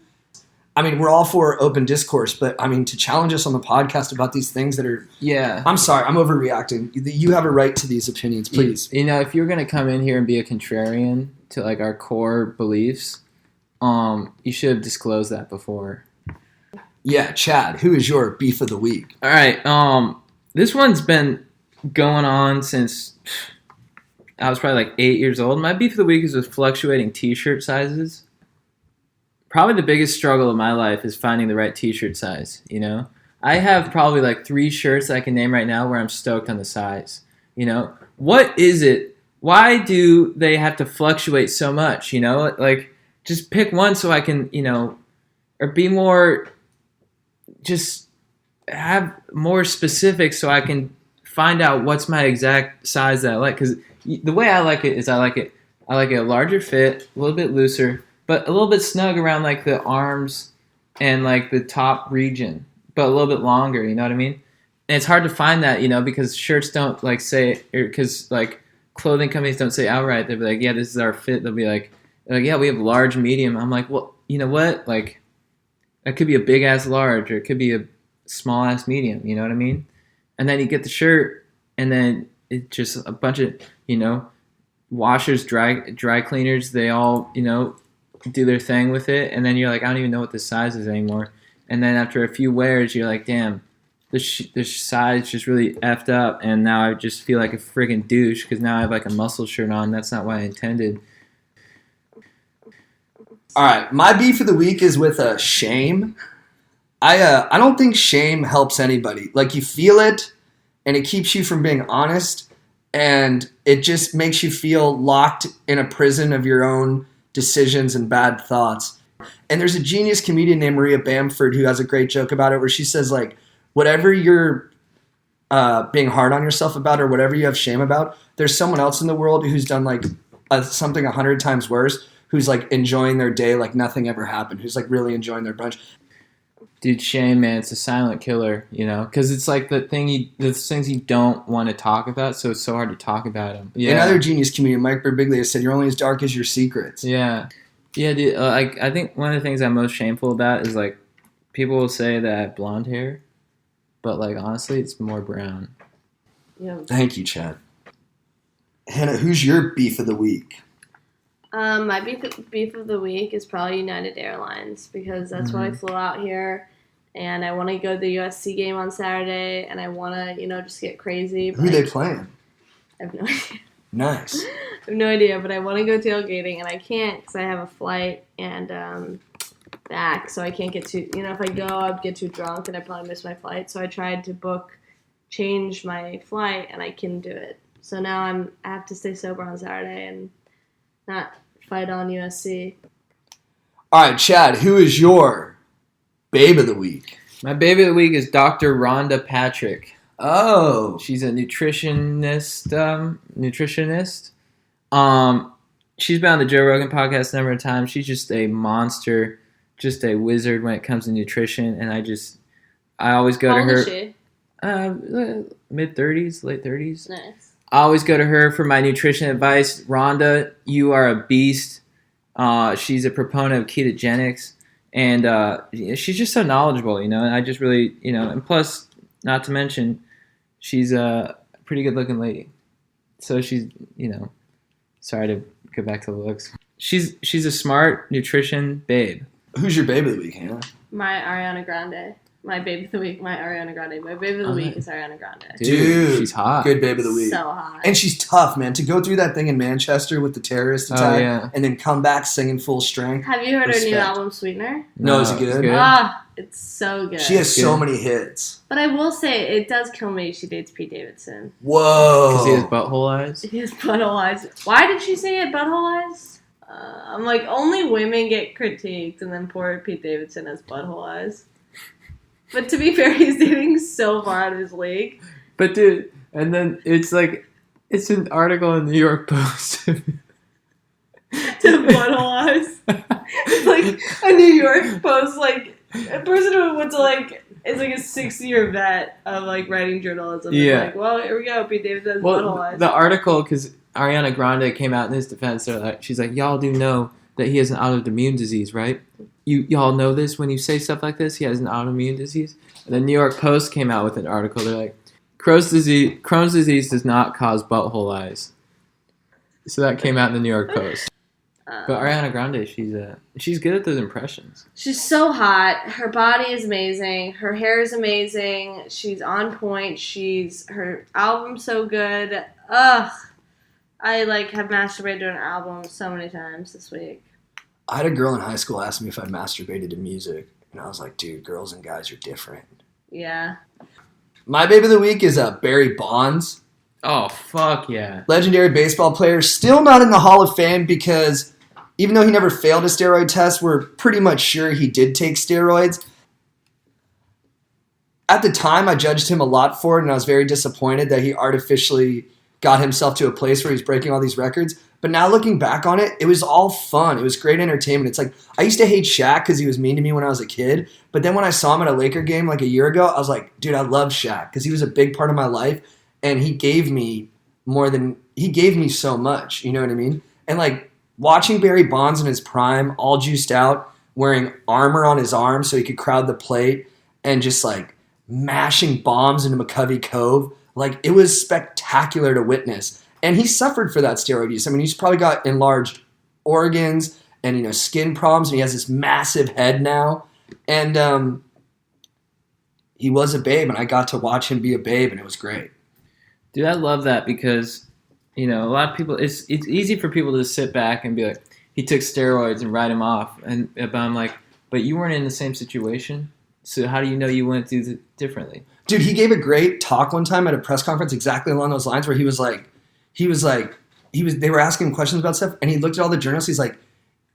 S3: I mean, we're all for open discourse, but I mean, to challenge us on the podcast about these things that are...
S2: Yeah.
S3: I'm sorry, I'm overreacting. You have a right to these opinions, please.
S2: You know, if you're going to come in here and be a contrarian to, like, our core beliefs, you should have disclosed that before.
S3: Yeah, Chad, who is your beef of the week?
S2: All right, this one's been going on since I was probably like 8 years old. My beef of the week is with fluctuating t-shirt sizes. Probably the biggest struggle of my life is finding the right t-shirt size, you know? I have probably like 3 shirts that I can name right now where I'm stoked on the size, you know? What is it? Why do they have to fluctuate so much, you know? Like, just pick one so I can, you know, or be more, just have more specific so I can find out what's my exact size that I like. Because the way I like it is I like it a larger fit, a little bit looser, but a little bit snug around like the arms and like the top region, but a little bit longer, you know what I mean? And it's hard to find that, you know, because shirts don't like say, because like clothing companies don't say outright. They'll be like, yeah, this is our fit. They'll be like, yeah, we have large, medium. I'm like, well, you know what? Like, it could be a big ass large or it could be a small ass medium, you know what I mean? And then you get the shirt and then it's just a bunch of, you know, washers, dry cleaners, they all, you know, do their thing with it, and then you're like, I don't even know what the size is anymore. And then after a few wears, you're like, damn, this size just really effed up, and now I just feel like a friggin' douche because now I have like a muscle shirt on. That's not what I intended.
S3: All right, my beef of the week is with shame. I don't think shame helps anybody. Like, you feel it, and it keeps you from being honest, and it just makes you feel locked in a prison of your own decisions and bad thoughts. And there's a genius comedian named Maria Bamford who has a great joke about it where she says, like, whatever you're being hard on yourself about or whatever you have shame about, there's someone else in the world who's done like something 100 times worse, who's like enjoying their day like nothing ever happened, who's like really enjoying their brunch.
S2: Dude, shame, man, it's a silent killer, you know, because it's like the things you don't want to talk about, so it's so hard to talk about them. Yeah.
S3: Another genius comedian, Mike Birbiglia, said, "You're only as dark as your secrets."
S2: Yeah, dude. I think one of the things I'm most shameful about is like people will say that I have blonde hair, but like honestly, it's more brown.
S1: Yeah.
S3: Thank you, Chad. Hanna, who's your beef of the week?
S1: My beef of the week is probably United Airlines because that's why I flew out here, and I want to go to the USC game on Saturday, and I want to, you know, just get crazy.
S3: Who are they playing?
S1: I have no idea.
S3: Nice.
S1: I have no idea, but I want to go tailgating, and I can't because I have a flight and back, so I can't get too, you know, if I go, I'd get too drunk, and I'd probably miss my flight, so I tried to change my flight, and I couldn't do it. So now I have to stay sober on Saturday and not fight on USC.
S3: All right, Chad, who is your babe of the week?
S2: My baby of the week is Dr. Rhonda Patrick.
S3: Oh.
S2: She's a nutritionist. She's been on the Joe Rogan podcast a number of times. She's just a monster, just a wizard when it comes to nutrition. And I always go to her.
S1: How old is she?
S2: Mid-30s, late 30s.
S1: Nice.
S2: I always go to her for my nutrition advice. Rhonda, you are a beast. She's a proponent of ketogenics. And she's just so knowledgeable, you know. And I just really, you know, and plus, not to mention, she's a pretty good-looking lady. So she's, you know, sorry to go back to the looks. She's a smart nutrition babe.
S3: Who's your babe of the week, Hanna?
S1: My Ariana Grande. My babe of the week, my Ariana Grande. My babe of the week is Ariana Grande.
S3: Dude,
S2: she's hot.
S3: Good babe of the week.
S1: So hot.
S3: And she's tough, man. To go through that thing in Manchester with the terrorist attack
S2: yeah.
S3: and then come back singing full strength.
S1: Have you heard
S3: Respect.
S1: her new album, Sweetener?
S3: No, is it good?
S1: Ah, It's so good.
S3: She has so many hits.
S1: But I will say, it does kill me she dates Pete Davidson.
S3: Whoa.
S2: Because he has butthole eyes?
S1: He has butthole eyes. Why did she say it, butthole eyes? I'm like, only women get critiqued, and then poor Pete Davidson has butthole eyes. But to be fair, he's dating so far out of his league.
S2: But dude, and then it's like, it's an article in the New York Post.
S1: To butthole eyes. It's like a New York Post, like, a person who went to, like, it's like a 6-year vet of, like, writing journalism.
S2: Yeah.
S1: Like, well, here we go, Pete Davidson has butthole eyes.
S2: The article, because Ariana Grande came out in his defense, she's like, y'all do know that he has an autoimmune disease, right? Y'all know this when you say stuff like this? He has an autoimmune disease? And the New York Post came out with an article. They're like, Crohn's disease does not cause butthole eyes. So that came out in the New York Post. But Ariana Grande, she's good at those impressions.
S1: She's so hot. Her body is amazing. Her hair is amazing. She's on point. Her album's so good. Ugh. I have masturbated to an album so many times this week.
S3: I had a girl in high school ask me if I masturbated to music, and I was like, dude, girls and guys are different.
S1: Yeah.
S3: My baby of the week is Barry Bonds.
S2: Oh, fuck yeah.
S3: Legendary baseball player. Still not in the Hall of Fame because even though he never failed a steroid test, we're pretty much sure he did take steroids. At the time, I judged him a lot for it, and I was very disappointed that he artificially got himself to a place where he's breaking all these records. But now looking back on it, it was all fun. It was great entertainment. It's like, I used to hate Shaq because he was mean to me when I was a kid. But then when I saw him at a Laker game like a year ago, I was like, dude, I love Shaq because he was a big part of my life. And he gave me so much. You know what I mean? And like watching Barry Bonds in his prime, all juiced out, wearing armor on his arm so he could crowd the plate and just like mashing bombs into McCovey Cove. Like, it was spectacular to witness. And he suffered for that steroid use. I mean, he's probably got enlarged organs and, skin problems, and he has this massive head now. And he was a babe, and I got to watch him be a babe, and it was great.
S2: Dude, I love that because, a lot of people, it's easy for people to sit back and be like, he took steroids and write him off. But I'm like, but you weren't in the same situation, so how do you know you wouldn't do it differently?
S3: Dude, he gave a great talk one time at a press conference exactly along those lines where they were asking him questions about stuff, and he looked at all the journalists. He's like,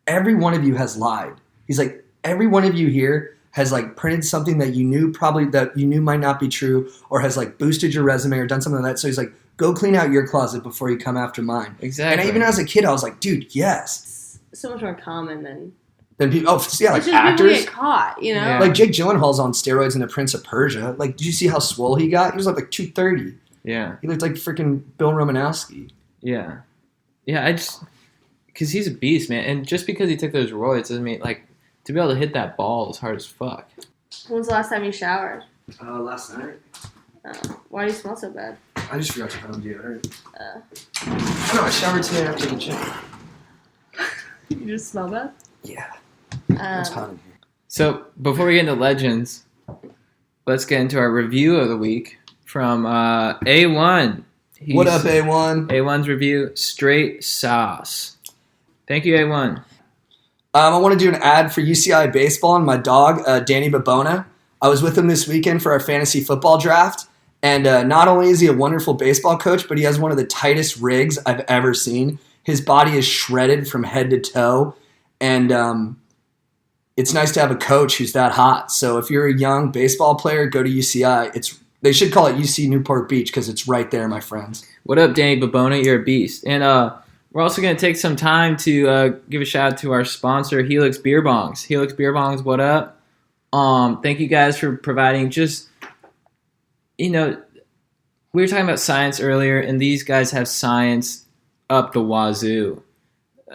S3: every one of you has lied. He's like, every one of you here has like printed something that you knew might not be true, or has like boosted your resume or done something like that. So he's like, go clean out your closet before you come after mine.
S2: Exactly.
S3: And even as a kid, I was like, dude, yes.
S1: It's so much more common than
S3: People, like
S1: it's just
S3: actors.
S1: people get caught,
S2: Yeah.
S3: Like Jake Gyllenhaal's on steroids in The Prince of Persia. Like, did you see how swole he got? He was like 230.
S2: Yeah.
S3: He looked like freaking Bill Romanowski.
S2: Yeah. Yeah, because he's a beast, man. And just because he took those roids doesn't mean, to be able to hit that ball is hard as fuck.
S1: When was the last time you showered?
S3: Last night.
S1: Why do you smell so bad?
S3: I just forgot to put on deodorant. No, I showered today after the gym.
S1: You just smell bad?
S3: Yeah. It's hot in here.
S2: So, before we get into legends, let's get into our review of the week from A1.
S3: What up, A1?
S2: A1's review, Straight Sauce. Thank you, A1.
S3: I want to do an ad for UCI Baseball and my dog, Danny Babona. I was with him this weekend for our fantasy football draft, and not only is he a wonderful baseball coach, but he has one of the tightest rigs I've ever seen. His body is shredded from head to toe, and it's nice to have a coach who's that hot. So if you're a young baseball player, go to UCI. They should call it UC Newport Beach because it's right there, my friends.
S2: What up, Danny Babona? You're a beast. And we're also going to take some time to give a shout out to our sponsor, Helix Beer Bongs. Helix Beer Bongs, what up? Thank you guys for providing we were talking about science earlier, and these guys have science up the wazoo.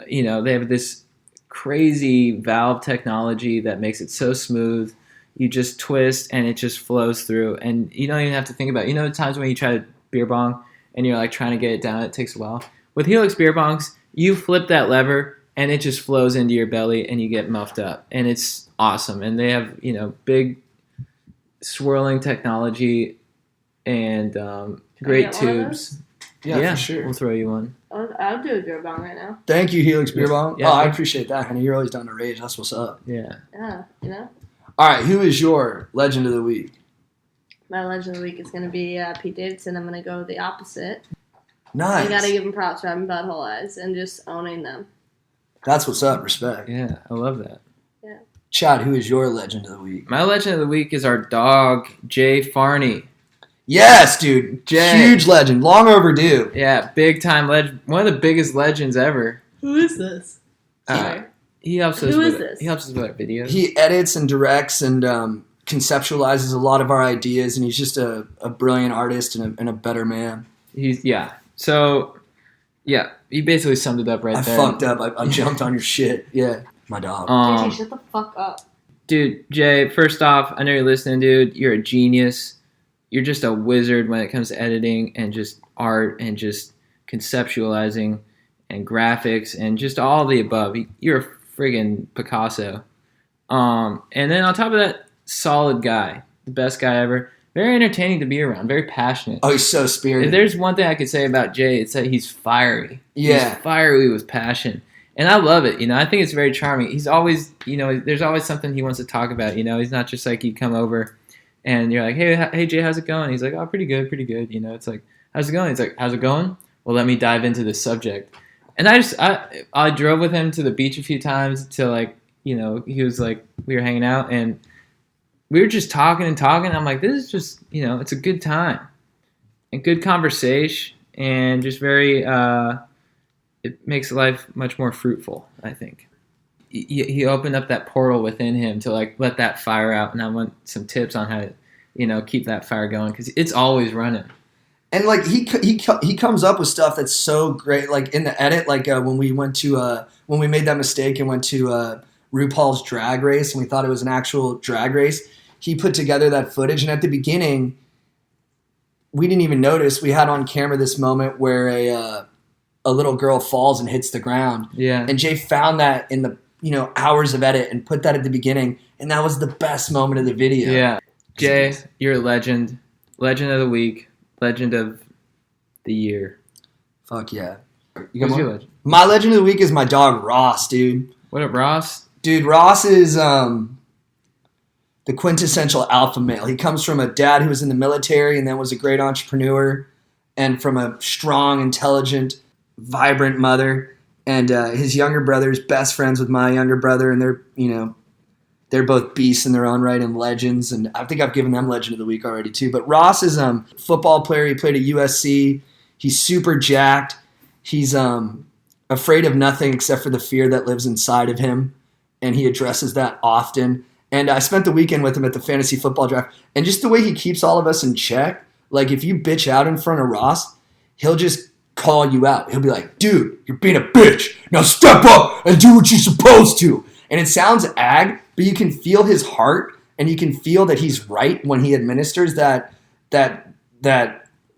S2: They have this crazy valve technology that makes it so smooth. You just twist and it just flows through, and you don't even have to think about it. The times when you try to beer bong and you're like trying to get it down, it takes a while. With Helix Beer Bongs, you flip that lever and it just flows into your belly and you get muffed up, and it's awesome. And they have big swirling technology and great tubes.
S3: Yeah, for sure.
S2: We'll throw you one.
S1: I'll do a beer bong right now.
S3: Thank you, Helix Beer Bong.
S2: Yeah.
S3: I appreciate that, honey. You're always down to rage. That's what's up.
S2: Yeah.
S1: Yeah,
S3: All right, who is your legend of the week?
S1: My legend of the week is going to be Pete Davidson. I'm going to go the opposite.
S3: Nice.
S1: I got to give him props for having butthole eyes and just owning them.
S3: That's what's up. Respect.
S2: Yeah, I love that.
S3: Chad, who is your legend of the week?
S2: My legend of the week is our dog, Jay Farney.
S3: Yes, dude.
S2: Jay.
S3: Huge legend. Long overdue.
S2: Yeah, big time legend. One of the biggest legends ever.
S1: Who is this?
S2: He helps us.
S1: Who is
S2: with
S1: this?
S2: He helps us with our videos.
S3: He edits and directs and conceptualizes a lot of our ideas, and he's just a brilliant artist and a better man.
S2: So, he basically summed it up right there.
S3: I fucked up. I jumped on your shit. Yeah, my dog.
S1: JT, shut the fuck up.
S2: Dude, Jay, first off, I know you're listening, dude. You're a genius. You're just a wizard when it comes to editing and just art and just conceptualizing and graphics and just all the above. You're a friggin' Picasso. And then on top of that, solid guy. The best guy ever. Very entertaining to be around. Very passionate.
S3: Oh, he's so spirited.
S2: If there's one thing I could say about Jay, it's that he's fiery.
S3: Yeah.
S2: He's fiery with passion. And I love it. I think it's very charming. He's always, there's always something he wants to talk about. He's not just like you come over and you're like, hey, Jay, how's it going? He's like, oh, pretty good. It's like, how's it going? He's like, how's it going? Well, let me dive into this subject. And I drove with him to the beach a few times to he was like, we were hanging out and we were just talking and talking. I'm like, this is just, it's a good time and good conversation and just very, it makes life much more fruitful, I think. He opened up that portal within him to let that fire out. And I want some tips on how to, keep that fire going because it's always running.
S3: And he comes up with stuff that's so great. Like in the edit, when we made that mistake and went to RuPaul's Drag Race and we thought it was an actual drag race, he put together that footage. And at the beginning, we didn't even notice. We had on camera this moment where a little girl falls and hits the ground.
S2: Yeah.
S3: And Jay found that in the hours of edit and put that at the beginning, and that was the best moment of the video.
S2: Yeah. Jay, you're a legend. Legend of the week. Legend of the year.
S3: Fuck yeah.
S2: Who's your legend?
S3: My legend of the week is my dog Ross, dude.
S2: What up, Ross?
S3: Dude, Ross is the quintessential alpha male. He comes from a dad who was in the military and then was a great entrepreneur, and from a strong, intelligent, vibrant mother. And his younger brother's best friends with my younger brother, and they're both beasts in their own right and legends. And I think I've given them legend of the week already too. But Ross is a football player. He played at USC. He's super jacked. He's afraid of nothing except for the fear that lives inside of him, and he addresses that often. And I spent the weekend with him at the fantasy football draft, and just the way he keeps all of us in check. Like if you bitch out in front of Ross, he'll just call you out. He'll be like, dude, you're being a bitch. Now step up and do what you're supposed to. And it sounds ag, but you can feel his heart and you can feel that he's right when he administers that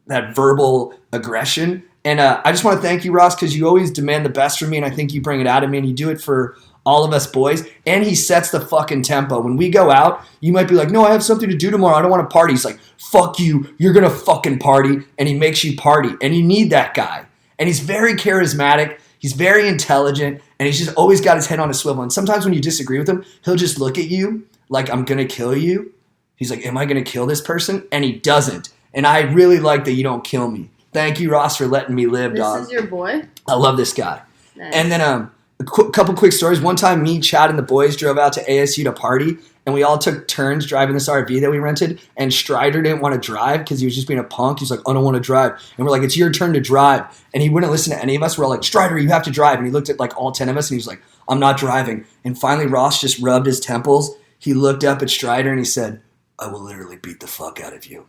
S3: verbal aggression. And I just want to thank you, Ross, because you always demand the best from me, and I think you bring it out of me, and you do it for all of us boys. And he sets the fucking tempo. When we go out, you might be like, no, I have something to do tomorrow. I don't want to party. He's like, fuck you. You're going to fucking party. And he makes you party. And you need that guy. And he's very charismatic. He's very intelligent. And he's just always got his head on a swivel. And sometimes when you disagree with him, he'll just look at you like, I'm going to kill you. He's like, am I going to kill this person? And he doesn't. And I really like that you don't kill me. Thank you, Ross, for letting me live, dog.
S1: This is your boy?
S3: I love this guy.
S1: Nice.
S3: And then a couple quick stories. One time, me, Chad, and the boys drove out to ASU to party, and we all took turns driving this RV that we rented, and Strider didn't want to drive because he was just being a punk. He's like, I don't want to drive. And we're like, it's your turn to drive. And he wouldn't listen to any of us. We're all like, Strider, you have to drive. And he looked at all 10 of us, and he was like, I'm not driving. And finally, Ross just rubbed his temples. He looked up at Strider, and he said, I will literally beat the fuck out of you.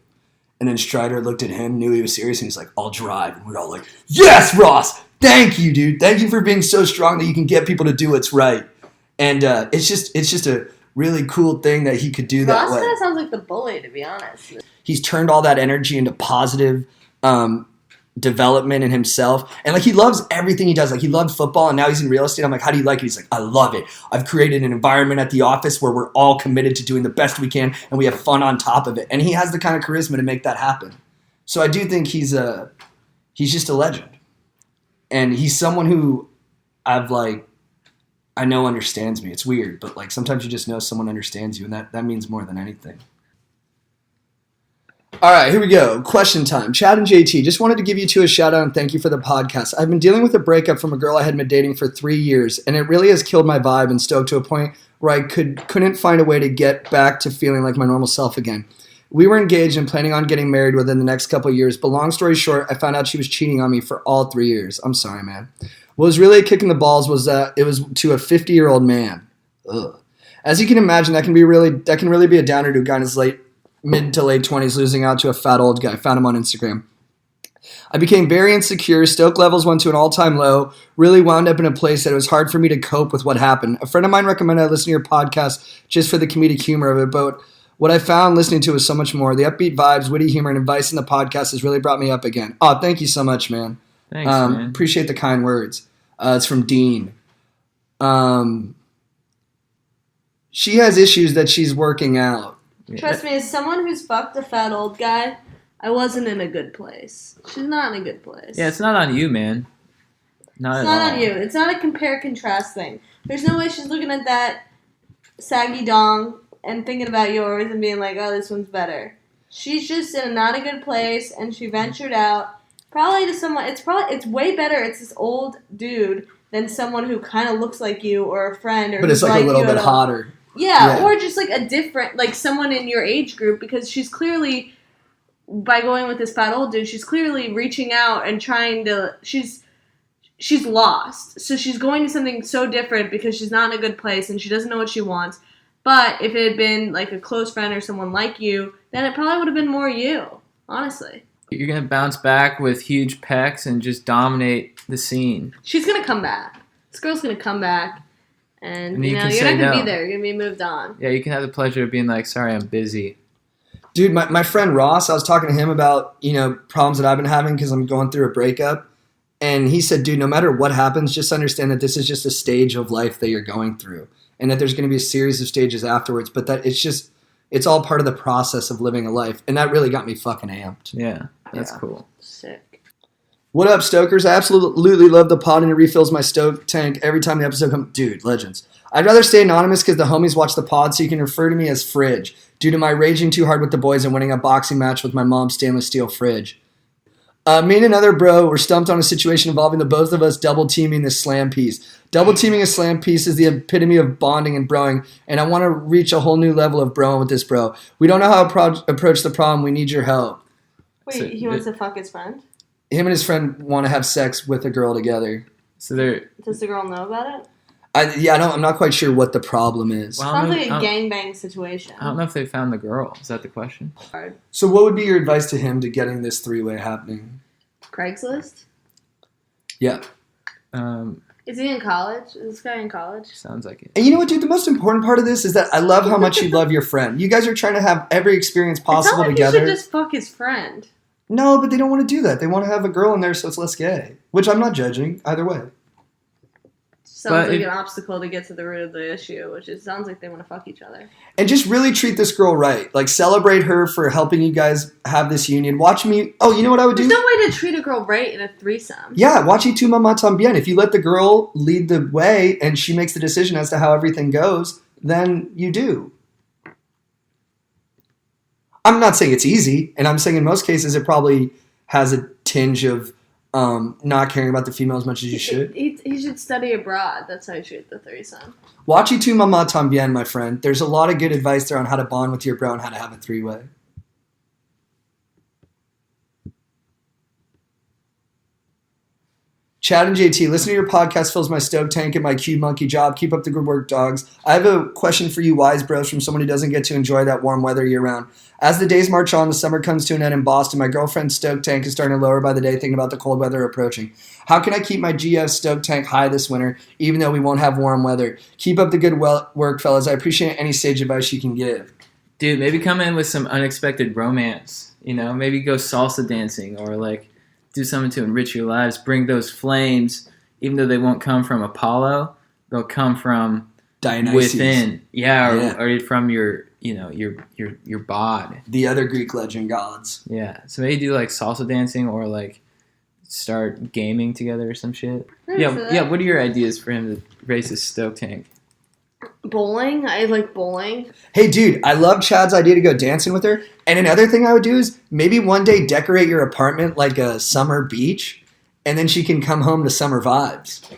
S3: And then Strider looked at him, knew he was serious, and he's like, I'll drive. And we're all like, yes, Ross! Thank you, dude. Thank you for being so strong that you can get people to do what's right. And it's just a really cool thing that he could do that
S1: Ross
S3: way.
S1: kind of sounds like the bully, to be honest.
S3: He's turned all that energy into positive development in himself. And he loves everything he does. He loved football, and now he's in real estate. I'm like, how do you like it? He's like, I love it. I've created an environment at the office where we're all committed to doing the best we can, and we have fun on top of it. And he has the kind of charisma to make that happen. So I do think he's just a legend. And he's someone who I've I know understands me. It's weird, but like sometimes you just know someone understands you, and that means more than anything. All right, here we go. Question time. Chad and JT, just wanted to give you two a shout out and thank you for the podcast. I've been dealing with a breakup from a girl I had been dating for 3 years, and it really has killed my vibe and stoked to a point where I couldn't find a way to get back to feeling like my normal self again. We were engaged and planning on getting married within the next couple of years, but long story short, I found out she was cheating on me for all 3 years. I'm sorry, man. What was really kicking the balls was that it was to a 50-year-old man. Ugh. As you can imagine, that can really be a downer to a guy in his mid to late 20s losing out to a fat old guy. Found him on Instagram. I became very insecure. Stoke levels went to an all-time low. Really wound up in a place that it was hard for me to cope with what happened. A friend of mine recommended I listen to your podcast just for the comedic humor of it, but what I found listening to was so much more. The upbeat vibes, witty humor, and advice in the podcast has really brought me up again. Oh, thank you so much, man.
S2: Thanks, man.
S3: Appreciate the kind words. It's from Dean. She has issues that she's working out.
S1: Trust me, as someone who's fucked a fat old guy, I wasn't in a good place. She's not in a good place.
S2: Yeah, it's not on you, man.
S1: It's not on you. It's not a compare-contrast thing. There's no way she's looking at that saggy dong and thinking about yours and being like, oh, this one's better. She's just in not a good place, and she ventured out. Probably to someone, it's way better. It's this old dude than someone who kind of looks like you or a friend, or
S3: but it's like a little bit hotter.
S1: Yeah, or just like a different, like someone in your age group, because she's clearly, by going with this fat old dude, she's clearly reaching out and trying to. She's lost, so she's going to something so different because she's not in a good place and she doesn't know what she wants. But if it had been like a close friend or someone like you, then it probably would have been more you, honestly.
S2: You're going to bounce back with huge pecs and just dominate the scene.
S1: She's going to come back. This girl's going to come back. And you're not going to be there. You're going to be moved on.
S2: Yeah, you can have the pleasure of being like, sorry, I'm busy.
S3: Dude, my friend Ross, I was talking to him about, problems that I've been having because I'm going through a breakup. And he said, dude, no matter what happens, just understand that this is just a stage of life that you're going through. And that there's going to be a series of stages afterwards. But that it's all part of the process of living a life. And that really got me fucking amped.
S2: Yeah, that's cool.
S1: Sick.
S3: What up, Stokers? I absolutely love the pod, and it refills my stoke tank every time the episode comes. Dude, legends. I'd rather stay anonymous because the homies watch the pod, so you can refer to me as Fridge, due to my raging too hard with the boys and winning a boxing match with my mom's stainless steel fridge. Me and another bro were stumped on a situation involving the both of us double-teaming this slam piece. Double-teaming a slam piece is the epitome of bonding and broing, and I want to reach a whole new level of broing with this bro. We don't know how to approach the problem. We need your help.
S1: Wait,
S2: So,
S1: he wants to fuck his friend?
S3: Him and his friend want to have sex with a girl together.
S2: So they're...
S1: Does the girl know about it?
S3: I'm not quite sure what the problem is.
S2: Well,
S1: Sounds like a gangbang situation.
S2: I don't know if they found the girl. Is that the question?
S3: So what would be your advice to him to getting this three-way happening?
S1: Craigslist?
S3: Yeah.
S1: Is he in college? Is this guy in college?
S2: Sounds like it.
S3: And you know what, dude? The most important part of this is that I love how much you love your friend. You guys are trying to have every experience possible
S1: it's not like
S3: together.
S1: He should just fuck his friend.
S3: No, but they don't want to do that. They want to have a girl in there so it's less gay. Which I'm not judging either way.
S1: Sounds like an obstacle to get to the root of the issue, which it sounds like they want to fuck each other. And
S3: just really treat this girl right. Like, celebrate her for helping you guys have this union. Watch me... Oh, you know what I would do?
S1: There's no way to treat a girl right in a threesome.
S3: Yeah, watch Y tu mamá también. If you let the girl lead the way and she makes the decision as to how everything goes, then you do. I'm not saying it's easy, and I'm saying in most cases it probably has a tinge of not caring about the female as much as you should.
S1: He should study abroad. That's how you treat the threesome.
S3: Watch Y tu mamá también, my friend. There's a lot of good advice there on how to bond with your bro and how to have a three-way. Chad and JT, listening to your podcast fills my stoke tank and my cube monkey job. Keep up the good work, dogs. I have a question for you wise bros from someone who doesn't get to enjoy that warm weather year-round. As the days march on, the summer comes to an end in Boston. My girlfriend's stoke tank is starting to lower by the day, thinking about the cold weather approaching. How can I keep my GF stoke tank high this winter, even though we won't have warm weather? Keep up the good work, fellas. I appreciate any sage advice you can give.
S2: Dude, maybe come in with some unexpected romance. You know, maybe go salsa dancing or like do something to enrich your lives. Bring those flames, even though they won't come from Apollo, they'll come from
S3: Dionysus.
S2: Within. Yeah, or from your bod.
S3: The other Greek legend gods.
S2: Yeah. So maybe do like salsa dancing or like start gaming together or some shit.
S1: Yeah,
S2: Yeah. What are your ideas for him to raise his stoke tank?
S1: Bowling. I like bowling.
S3: Hey, dude, I love Chad's idea to go dancing with her. And another thing I would do is maybe one day decorate your apartment like a summer beach, and then she can come home to summer vibes.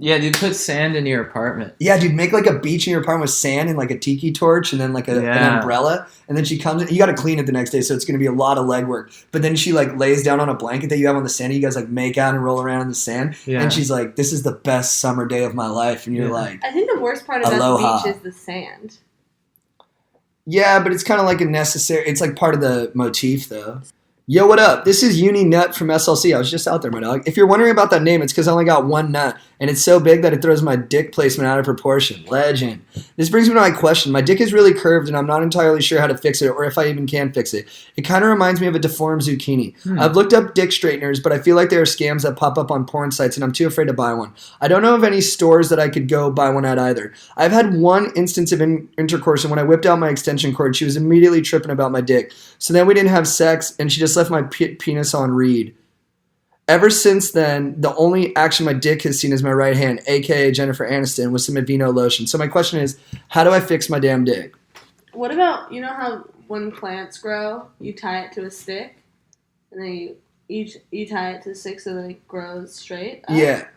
S2: Yeah, dude, put sand in your apartment.
S3: Yeah, dude, make like a beach in your apartment with sand and like a tiki torch and then like an umbrella. And then she comes in. You got to clean it the next day, so it's going to be a lot of legwork. But then she like lays down on a blanket that you have on the sand. You guys like make out and roll around in the sand.
S2: Yeah.
S3: And she's like, this is the best summer day of my life. And you're like,
S1: I think the worst part about
S3: Aloha.
S1: the beach is the sand.
S3: yeah, but it's kind of like a necessary, it's like part of the motif though. Yo, what up? This is Uni Nut from SLC. I was just out there, my dog. If you're wondering about that name, it's because I only got one nut, and it's so big that it throws my dick placement out of proportion. Legend. This brings me to my question. My dick is really curved, and I'm not entirely sure how to fix it, or if I even can fix it. It kind of reminds me of a deformed zucchini. I've looked up dick straighteners, but I feel like there are scams that pop up on porn sites, and I'm too afraid to buy one. I don't know of any stores that I could go buy one at either. I've had one instance of intercourse, and when I whipped out my extension cord, she was immediately tripping about my dick. So then we didn't have sex, and she just left my penis on read. Ever since then, the only action my dick has seen is my right hand, aka Jennifer Aniston, with some Aveeno lotion. So my question is, how do I fix my damn dick?
S1: What about, you know how when plants grow, you tie it to a stick, and then you tie it to the stick so that it grows straight up?
S3: Yeah.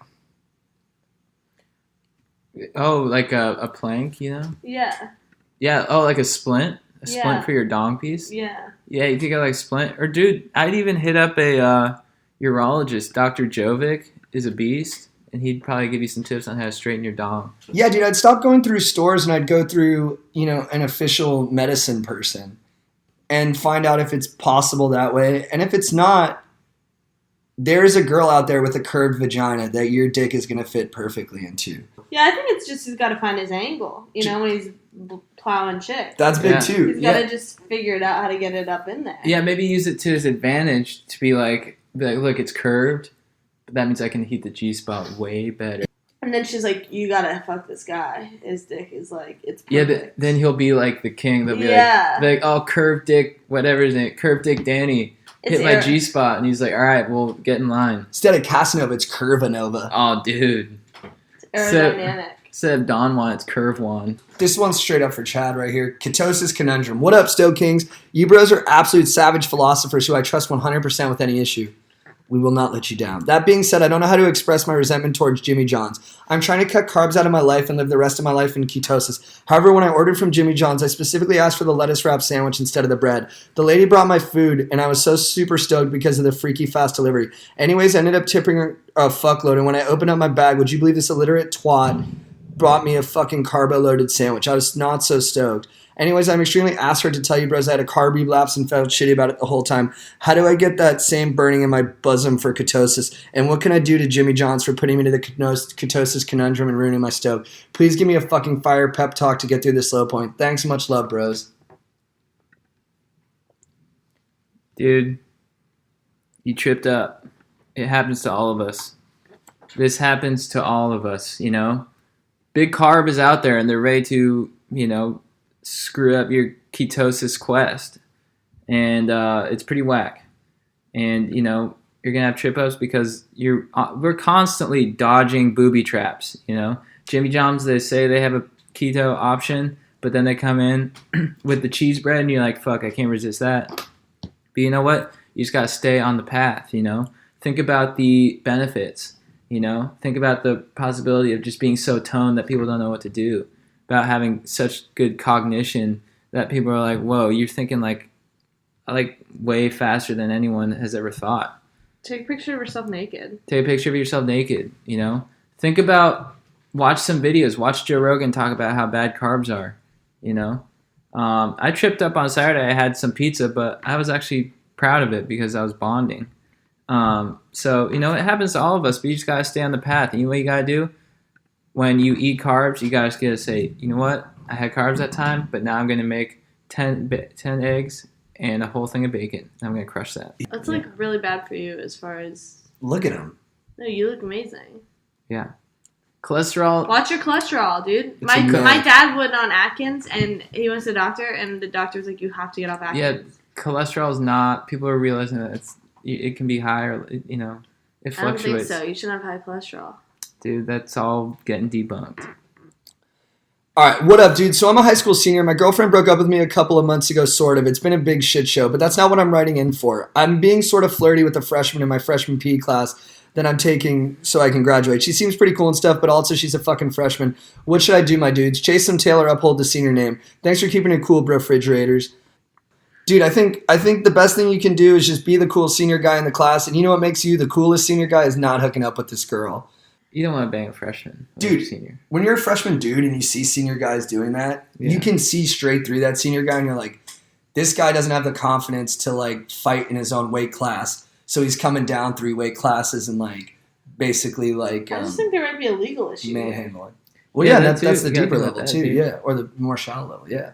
S2: Oh, like a plank, you know?
S1: Yeah.
S2: Yeah. Oh, like a splint. A splint
S1: Yeah.
S2: for your dong piece.
S1: Yeah.
S2: Yeah, you could get like splint. Or dude, I'd even hit up a urologist. Dr. Jovic is a beast, and he'd probably give you some tips on how to straighten your dong.
S3: Yeah, dude, I'd stop going through stores and I'd go through, an official medicine person and find out if it's possible that way. And if it's not, there's a girl out there with a curved vagina that your dick is going to fit perfectly into.
S1: Yeah, I think it's just he's got to find his angle, when he's plowing chicks.
S3: That's big
S2: Yeah.
S3: too.
S1: He's got to just figure it out how to get it up in there.
S2: Yeah, maybe use it to his advantage to be like, look, it's curved, but that means I can heat the G-spot way better.
S1: And then she's like, you got to fuck this guy. His dick is like, it's perfect.
S2: Yeah, then he'll be like the king. They'll be
S1: Yeah.
S2: like, oh, curved dick, whatever his name, curved dick Danny.
S1: It's
S2: Hit my G-spot, and he's like, all right, well, get in line.
S3: Instead of Casanova, it's Curvanova.
S2: Oh, dude.
S1: aerodynamic.
S2: Instead of Don Juan, it's Curve Juan.
S3: This one's straight up for Chad right here. Ketosis Conundrum. What up, Stoke Kings? You bros are absolute savage philosophers who I trust 100% with any issue. We will not let you down. That being said, I don't know how to express my resentment towards Jimmy John's. I'm trying to cut carbs out of my life and live the rest of my life in ketosis. However, when I ordered from Jimmy John's, I specifically asked for the lettuce wrap sandwich instead of the bread. The lady brought my food, and I was so super stoked because of the freaky fast delivery. Anyways, I ended up tipping her a fuckload, and when I opened up my bag, would you believe this illiterate twat brought me a fucking carbo-loaded sandwich? I was not so stoked. Anyways, I'm extremely asked her to tell you bros I had a carb relapse and felt shitty about it the whole time. How do I get that same burning in my bosom for ketosis? And what can I do to Jimmy John's for putting me to the ketosis conundrum and ruining my stoke? Please give me a fucking fire pep talk to get through this low point. Thanks, much love, bros.
S2: Dude, you tripped up. It happens to all of us. This happens to all of us, Big Carb is out there, and they're ready to, screw up your ketosis quest. And it's pretty whack. And, you're going to have trip-ups because we're constantly dodging booby traps, Jimmy John's, they say they have a keto option, but then they come in with the cheese bread, and you're like, fuck, I can't resist that. But you know what? You just got to stay on the path, Think about the benefits, Think about the possibility of just being so toned that people don't know what to do. About having such good cognition that people are like, whoa, you're thinking like way faster than anyone has ever thought.
S1: Take a picture of yourself naked.
S2: Take a picture of yourself naked, Think about, watch some videos. Watch Joe Rogan talk about how bad carbs are, I tripped up on Saturday. I had some pizza, but I was actually proud of it because I was bonding. So, it happens to all of us, but you just got to stay on the path. And you know what you got to do? When you eat carbs, you guys got to say, you know what? I had carbs that time, but now I'm going to make 10 eggs and a whole thing of bacon. And I'm going to crush that.
S1: That's like really bad for you as far as...
S3: Look at him.
S1: No, you look amazing.
S2: Yeah. Cholesterol.
S1: Watch your cholesterol, dude. My dad went on Atkins, and he went to the doctor, and the doctor was like, you have to get off Atkins.
S2: Yeah, cholesterol is not... People are realizing that it can be higher, It
S1: I don't think
S2: fluctuates.
S1: so. You shouldn't have high cholesterol.
S2: Dude, that's all getting debunked.
S3: All right, what up, dude? So I'm a high school senior. My girlfriend broke up with me a couple of months ago, sort of. It's been a big shit show, but that's not what I'm writing in for. I'm being sort of flirty with a freshman in my freshman PE class that I'm taking so I can graduate. She seems pretty cool and stuff, but also she's a fucking freshman. What should I do, my dudes? Chase some tail or uphold the senior name? Thanks for keeping it cool, bro. Refrigerators. Dude, I think the best thing you can do is just be the cool senior guy in the class, and you know what makes you the coolest senior guy is not hooking up with this girl.
S2: You don't want to bang a freshman.
S3: Dude,
S2: senior.
S3: When you're a freshman dude and you see senior guys doing that, you can see straight through that senior guy and you're like, this guy doesn't have the confidence to like fight in his own weight class. So he's coming down 3 weight classes and like basically like
S1: I just think there might be a legal issue.
S3: manhandling. Well,
S2: Yeah,
S3: that's the
S2: you gotta
S3: deeper
S2: think
S3: level
S2: about that,
S3: too,
S2: dude.
S3: yeah, or the more shallow level, yeah.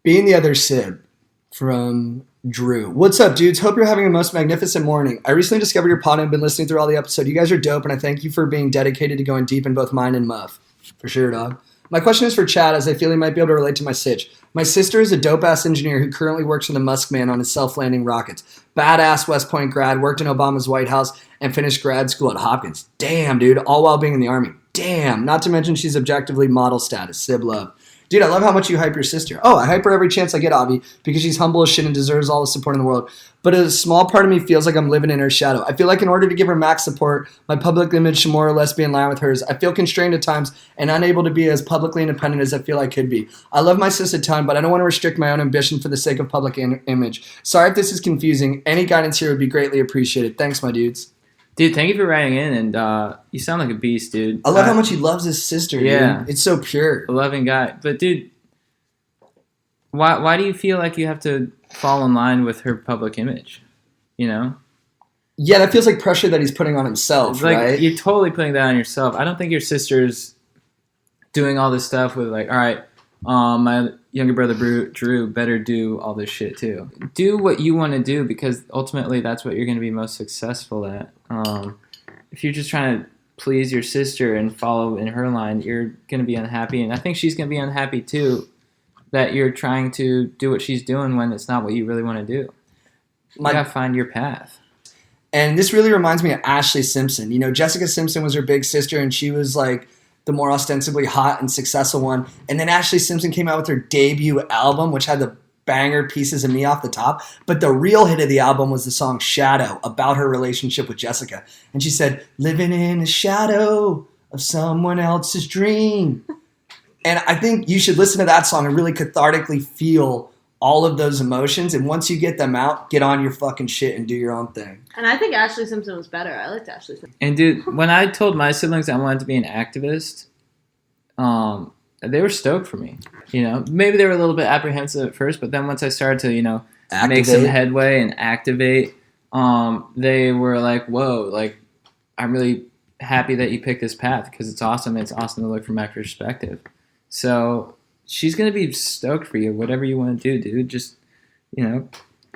S3: Being the other Sib from Drew. What's up, dudes? Hope you're having a most magnificent morning. I recently discovered your pod and have been listening through all the episodes. You guys are dope, and I thank you for being dedicated to going deep in both mine and Muff. For sure, dog. My question is for Chad, as I feel he might be able to relate to my sitch. My sister is a dope-ass engineer who currently works for the Musk man on his self-landing rockets. Badass West Point grad, worked in Obama's White House, and finished grad school at Hopkins. Damn, dude. All while being in the Army. Damn. Not to mention she's objectively model status. Sib love. Dude, I love how much you hype your sister. Oh, I hype her every chance I get, Avi, because she's humble as shit and deserves all the support in the world. But a small part of me feels like I'm living in her shadow. I feel like in order to give her max support, my public image should more or less be in line with hers. I feel constrained at times and unable to be as publicly independent as I feel I could be. I love my sis a ton, but I don't want to restrict my own ambition for the sake of public image. Sorry if this is confusing. Any guidance here would be greatly appreciated. Thanks, my dudes.
S2: Dude, thank you for writing in, and you sound like a beast, dude.
S3: I love how much he loves his sister,
S2: Yeah.
S3: dude. It's so pure.
S2: A loving guy. But, dude, why do you feel like you have to fall in line with her public image? You know?
S3: Yeah, that feels like pressure that he's putting on himself,
S2: It's like,
S3: right?
S2: you're totally putting that on yourself. I don't think your sister's doing all this stuff with, like, all right, my younger brother Drew better do all this shit, too. Do what you want to do, because ultimately that's what you're going to be most successful at. If you're just trying to please your sister and follow in her line, you're going to be unhappy. And I think she's going to be unhappy, too, that you're trying to do what she's doing when it's not what you really want to do. You got to find your path.
S3: And this really reminds me of Ashley Simpson. You know, Jessica Simpson was her big sister, and she was like the more ostensibly hot and successful one. And then Ashley Simpson came out with her debut album, which had the banger Pieces of Me off the top. But the real hit of the album was the song Shadow, about her relationship with Jessica. And she said, living in a shadow of someone else's dream. And I think you should listen to that song and really cathartically feel all of those emotions. And once you get them out, get on your fucking shit and do your own thing.
S1: And I think Ashley Simpson was better. I liked Ashley Simpson.
S2: And, dude, when I told my siblings I wanted to be an activist, they were stoked for me. You know, maybe they were a little bit apprehensive at first, but then once I started to, you know, make some headway and activate, they were like, whoa, like, I'm really happy that you picked this path because it's awesome. It's awesome to look from my perspective. So she's going to be stoked for you, whatever you want to do, dude. Just, you know,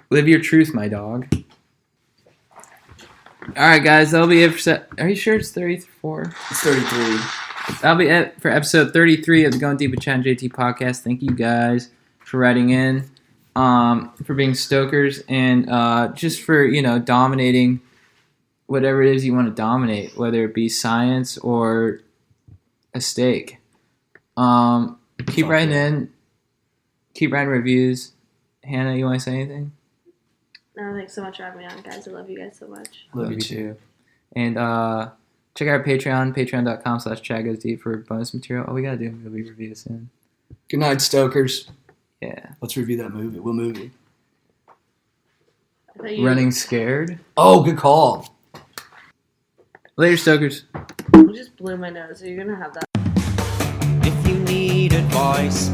S2: live your truth, my dog. All right, guys, that'll be it for Are you sure it's 34?
S3: It's 33.
S2: That'll be it for episode 33 of the Going Deep with Chad and JT podcast. Thank you guys for writing in, for being stokers, and just for, you know, dominating whatever it is you want to dominate, whether it be science or a steak. Keep writing in. Keep writing reviews. Hannah, you want to say anything?
S1: No, thanks so much for having me on, guys. I love you guys so much.
S3: Love you too.
S2: And check out our Patreon, patreon.com/ChadGoesDeep for bonus material. All we got to do is movie review soon.
S3: Good night, Stokers.
S2: Yeah.
S3: Let's review that movie. What movie?
S2: Running Scared.
S3: Oh, good call.
S2: Later, Stokers.
S1: You just blew my nose, so you're going to have that.
S5: If you need advice,